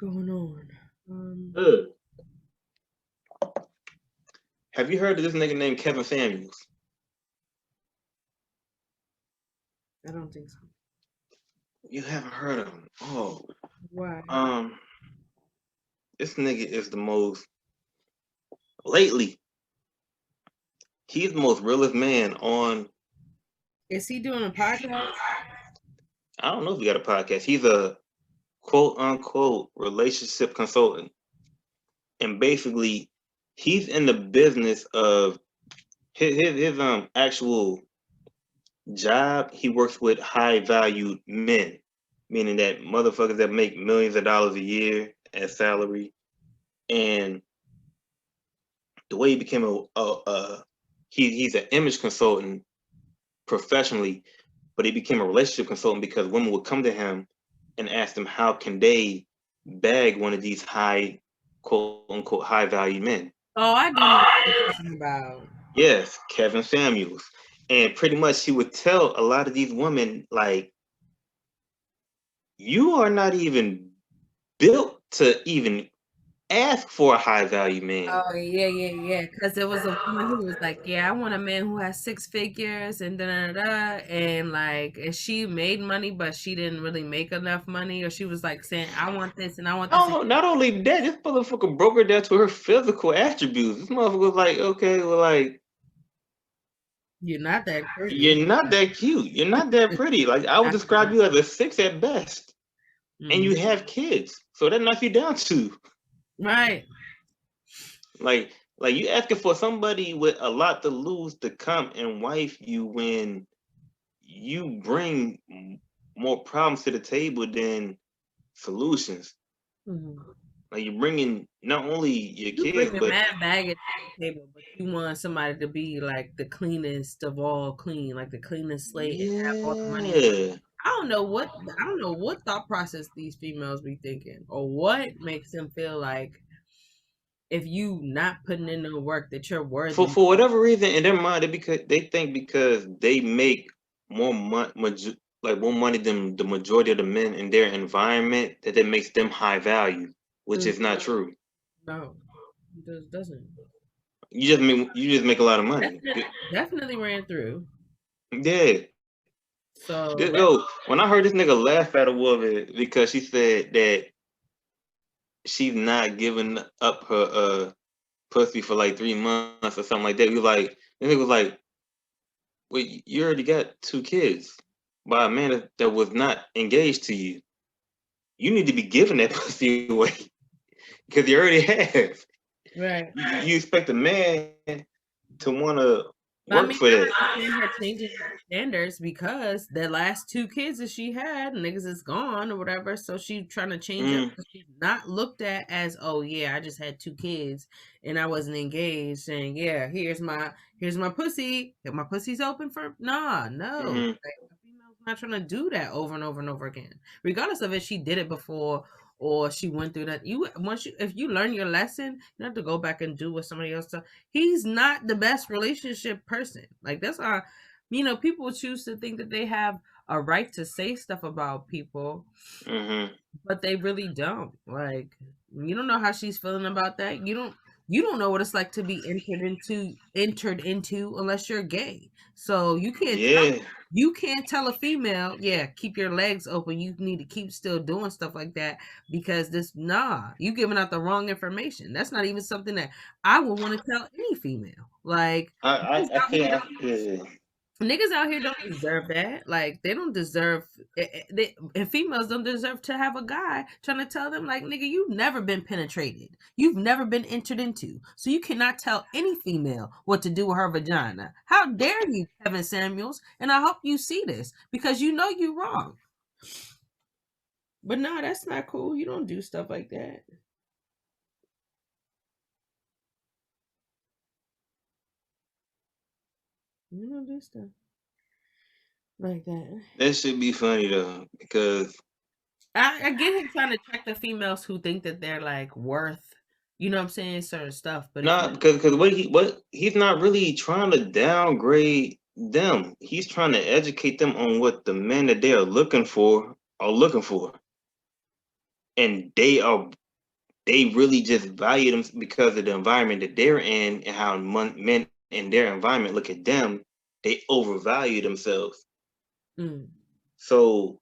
going on? Ugh. Have you heard of this nigga named Kevin Samuels? I don't think so. You haven't heard of him? Oh, Why? um, this nigga is the most lately. He's the most realest man on. Is he doing a podcast? I don't know if he got a podcast. He's a quote unquote relationship consultant, and basically, he's in the business of his actual job. He works with high valued men, meaning that motherfuckers that make millions of dollars a year as salary. And the way he became he's an image consultant professionally, but he became a relationship consultant because women would come to him and ask him how can they bag one of these high quote unquote high value men. Oh, I do know what you're talking about. Yes, Kevin Samuels. And pretty much he would tell a lot of these women, like, you are not even built to even ask for a high value man. Oh yeah, yeah, yeah. Because there was a woman who was like, "Yeah, I want a man who has six figures and da da da," and like, and she made money, but she didn't really make enough money, or she was like saying, "I want this and I want this." No, not only that, this motherfucker broke her down to her physical attributes. This motherfucker was like, okay, well, like, You're not that pretty. you're not that cute. You're not that pretty. Like, I would I describe you as a six at best. And you Mhm. have kids. So that knocks you down to. Right. Like you asking for somebody with a lot to lose to come and wife you when you bring more problems to the table than solutions. Mhm. Like you're bringing not only your You kids, bring a but mad baggage to the table, but you want somebody to be like the cleanest of all clean, like the cleanest slate, and have all the money in the world. yeah. I don't know what thought process these females be thinking, or what makes them feel like if you not putting in the work that you're For worthy. whatever reason in their mind, they think because they make more money, like more money than the majority of the men in their environment, that makes them high value, which Mm, is not true. no, it doesn't. You just make a lot of money. Definitely ran through. Yeah. So that Yo, when I heard this nigga laugh at a woman because she said that she's not giving up her pussy for like 3 months or something like that, we was like, the nigga was like, wait, you already got 2 kids by a man that was not engaged to you. You need to be giving that pussy away because you already have. right. You expect a man to want to I work mean, for that. I understand her changing her standards because the last two kids that she had, niggas is gone or whatever. So she trying to change up. Mm, She's not looked at as, oh yeah, I just had two kids and I wasn't engaged. And yeah, here's my pussy. If my pussy's open for nah, no. mm-hmm, Like, a female's not trying to do that over and over and over again. Regardless of if she did it before or she went through that. If you learn your lesson, you don't have to go back and do what somebody else does. He's not the best relationship person. Like that's our, people choose to think that they have a right to say stuff about people, mm-hmm. but they really don't. Like you don't know how she's feeling about that. You don't know what it's like to be entered into unless you're gay. So Yeah. you can't tell a female, yeah, keep your legs open. You need to keep still doing stuff like that because you giving out the wrong information. That's not even something that I would want to tell any female. Like I, I, niggas I out here can't. don't Yeah. niggas out here don't deserve that. Like they don't deserve and females don't deserve to have a guy trying to tell them like, nigga, you've never been penetrated. You've never been entered into. So you cannot tell any female what to do with her vagina. How dare you, Kevin Samuels? And I hope you see this because you know you're wrong. But no, that's not cool. You don't do stuff like that. You don't do stuff like that. That should be funny though, because I get him trying to check the females who think that they're like worth, you know what I'm saying, certain stuff. But if you not because what he's not really trying to downgrade them. He's trying to educate them on what the men that they are looking for, and they really just value them because of the environment that they're in and how men in their environment look at them. They overvalue themselves. mm, So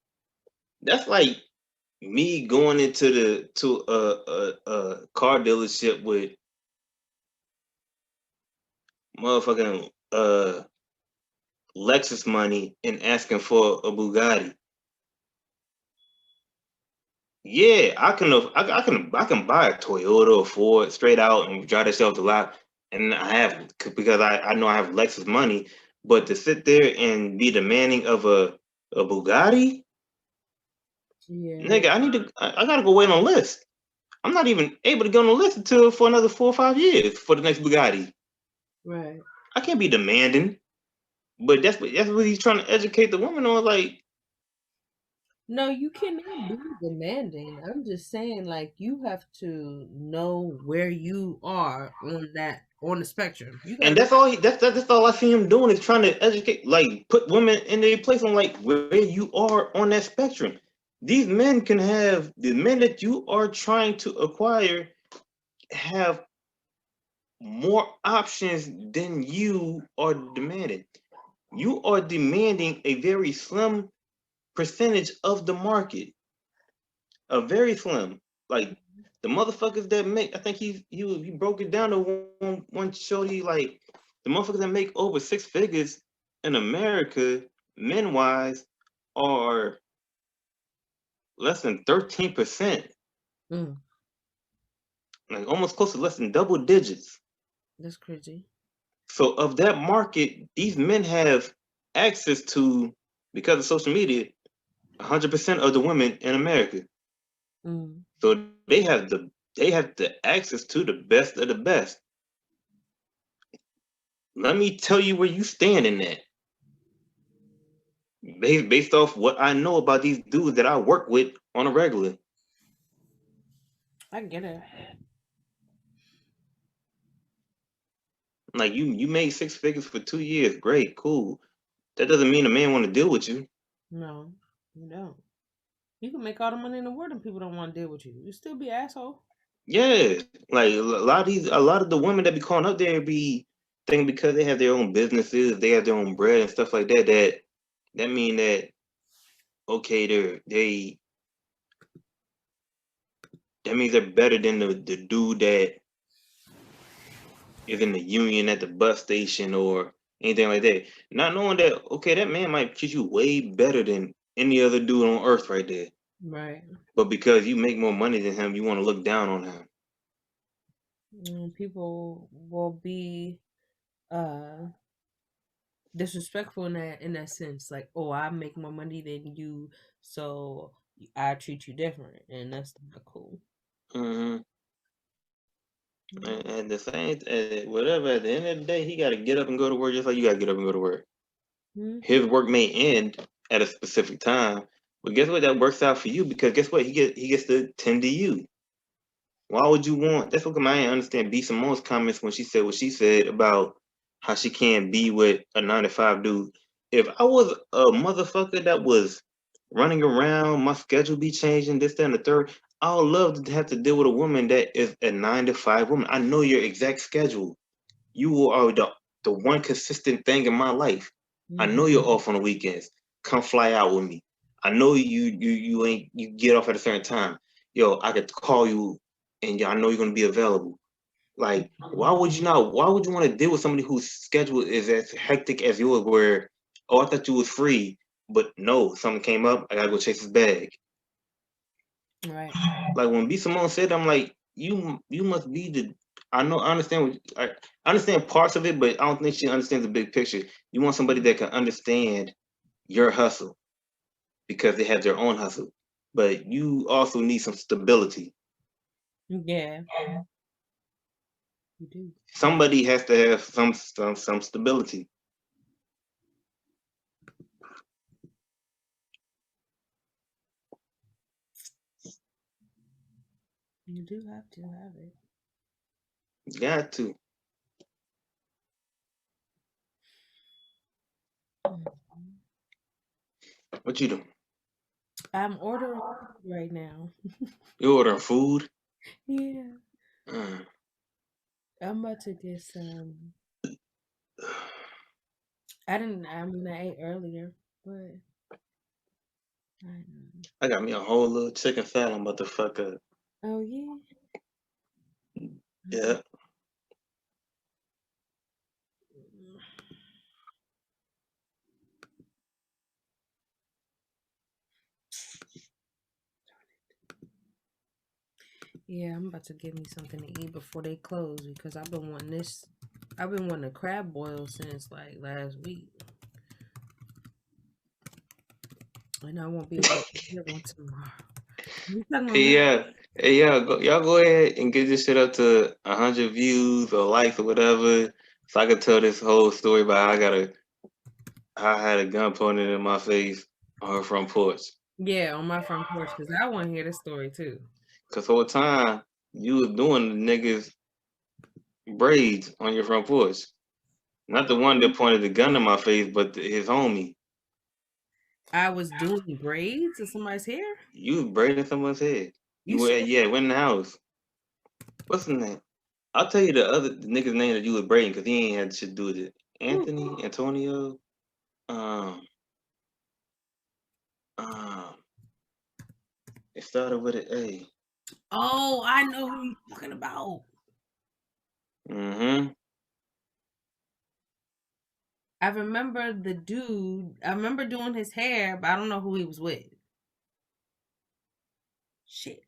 That's like me going into the to a car dealership with motherfucking Lexus money and asking for a Bugatti. Yeah, I can buy a Toyota or Ford straight out and drive that shit off the lot, and I have because I know I have Lexus money. But to sit there and be demanding of a Bugatti, Yeah, nigga, I gotta go wait on a list. I'm not even able to get on the list until for another 4 or 5 years for the next Bugatti. right. I can't be demanding, but that's what he's trying to educate the woman on. Like, No, you cannot be demanding. I'm just saying, like, you have to know where you are on the spectrum. You and gotta that's all I see him doing is trying to educate, like put women in their place on like where you are on that spectrum. These men can have the men that you are trying to acquire have more options than you are demanding. You are demanding a very slim percentage of the market, a very slim. Like the motherfuckers that make, I think he broke it down to one shorty like the motherfuckers that make over 6 figures in America, men wise, are less than 13%, mm, like almost close to less than double digits. that's crazy. So of that market, these men have access to, because of social media, 100% of the women in America. Mm. So they have the access to the best of the best. Let me tell you where you stand in that. Based off what I know about these dudes that I work with on a regular. I get it. Like you made 6 figures for 2 years. Great, cool. That doesn't mean a man want to deal with you. No, you don't. You can make all the money in the world and people don't want to deal with you. You still be an asshole. Yeah. Like a lot of the women that be calling up there be thinking because they have their own businesses, they have their own bread and stuff like that, that mean that okay, that means they're better than the dude that is in the union at the bus station or anything like that. Not knowing that, okay, that man might treat you way better than any other dude on earth right there. Right. But because you make more money than him, you want to look down on him. People will be uh disrespectful in that sense. Like, oh, I make more money than you, so I treat you different, and that's not cool. Hmm. Mm. And the same, whatever. At the end of the day, he got to get up and go to work just like you got to get up and go to work. His Mm-hmm. work may end at a specific time, but guess what? That works out for you because guess what? He gets to tend to you. Why would you want? That's what I didn't understand B Simone's comments when she said what she said about how she can't be with a 9 to 5 dude. If I was a motherfucker that was running around, my schedule be changing, this, that, and the third. I would love to have to deal with a woman that is a 9 to 5 woman. I know your exact schedule. You are the one consistent thing in my life. I know you're off on the weekends. Come fly out with me. I know you ain't you get off at a certain time. Yo, I could call you and I know you're gonna be available. Like, why would you want to deal with somebody whose schedule is as hectic as yours where, oh, I thought you was free, but no, something came up, I gotta go chase his bag. Right. Like when B Simone said, I'm like, you must be the. I understand I understand parts of it, but I don't think she understands the big picture. You want somebody that can understand your hustle because they have their own hustle, but you also need some stability. Yeah, you do. Somebody has to have some stability. You do have to have it. You got to. Mhm. What you doing? I'm ordering right now. You ordering food? Yeah, Mm. I'm about to get some. I didn't. I mean, I ate earlier, but I got me a whole little chicken fat I'm about to fuck up. Oh yeah. Yeah. Yeah, I'm about to get me something to eat before they close because I've been wanting this. I've been wanting a crab boil since like last week, and I won't be able to get one tomorrow. You talking about Hey, me? yeah. Hey, yeah. Y'all go ahead and get this shit up to 100 views or likes or whatever, so I can tell this whole story about how I had a gun pointed in my face on her front porch. Yeah, on my front porch because I want to hear the story too. Cause whole time you was doing the niggas braids on your front porch. Not the one that pointed the gun in my face, but his homie. I was doing braids in somebody's hair. You was braiding someone's head. You You were sure? yeah, went in the house. What's his name? I'll tell you the nigga's name that you was braiding because he ain't had shit to do with it. Who? Anthony, Antonio, um, um, it started with an A. Oh, I know who you're talking about. Mm-hmm. I remember the dude. I remember doing his hair, but I don't know who he was with. Shit.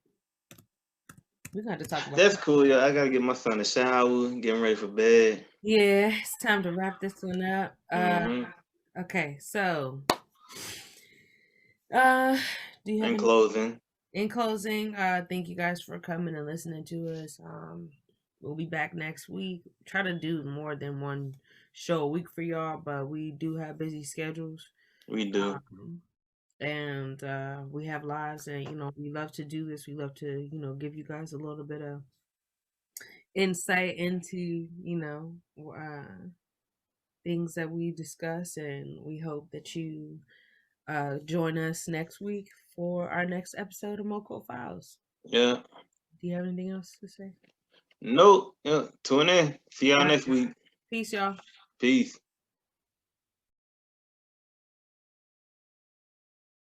We're gonna have to talk about That's that. cool, yeah. I gotta get my son a shower, get him ready for bed. Yeah, it's time to wrap this one up. Mm-hmm. Okay, so uh do you have In any closing, in closing? Thank you guys for coming and listening to us. We'll be back next week. Try to do more than one show a week for y'all, but we do have busy schedules. we do. Um and we have lives, and we love to do this. We love to give you guys a little bit of insight into things that we discuss, and we hope that you join us next week for our next episode of MoCo Files. Yeah. Do you have anything else to say? Nope. Yeah. Tune in. See y'all All right. next week. Peace, y'all. Peace.